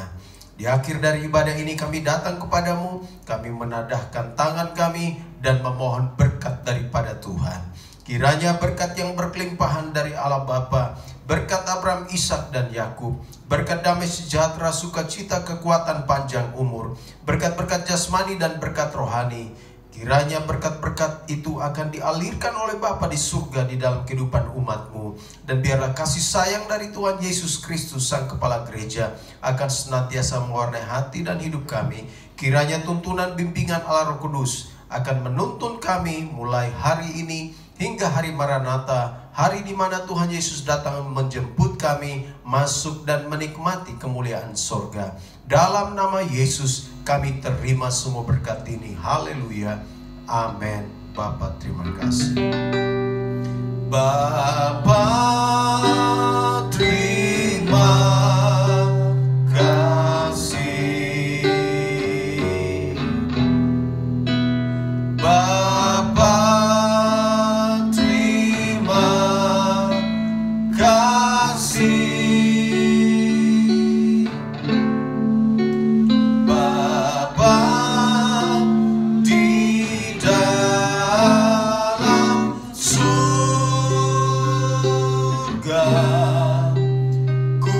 Di akhir dari ibadah ini kami datang kepadamu, kami menadahkan tangan kami dan memohon berkat daripada Tuhan. Kiranya berkat yang berkelimpahan dari Allah Bapa, berkat Abraham, Ishak dan Yakub, berkat damai sejahtera, sukacita, kekuatan, panjang umur, berkat-berkat jasmani dan berkat rohani. Kiranya berkat-berkat itu akan dialirkan oleh Bapa di surga di dalam kehidupan umat-Mu. Dan biarlah kasih sayang dari Tuhan Yesus Kristus, Sang Kepala Gereja, akan senantiasa mewarnai hati dan hidup kami. Kiranya tuntunan bimbingan Allah Roh Kudus akan menuntun kami mulai hari ini hingga hari Maranatha, hari di mana Tuhan Yesus datang menjemput kami masuk dan menikmati kemuliaan sorga. Dalam nama Yesus kami terima semua berkat ini. Haleluya. Amin. Bapa, terima kasih. Bapa, terima kasih. Bapa, terima kasih. Bapa di dalam surga, ku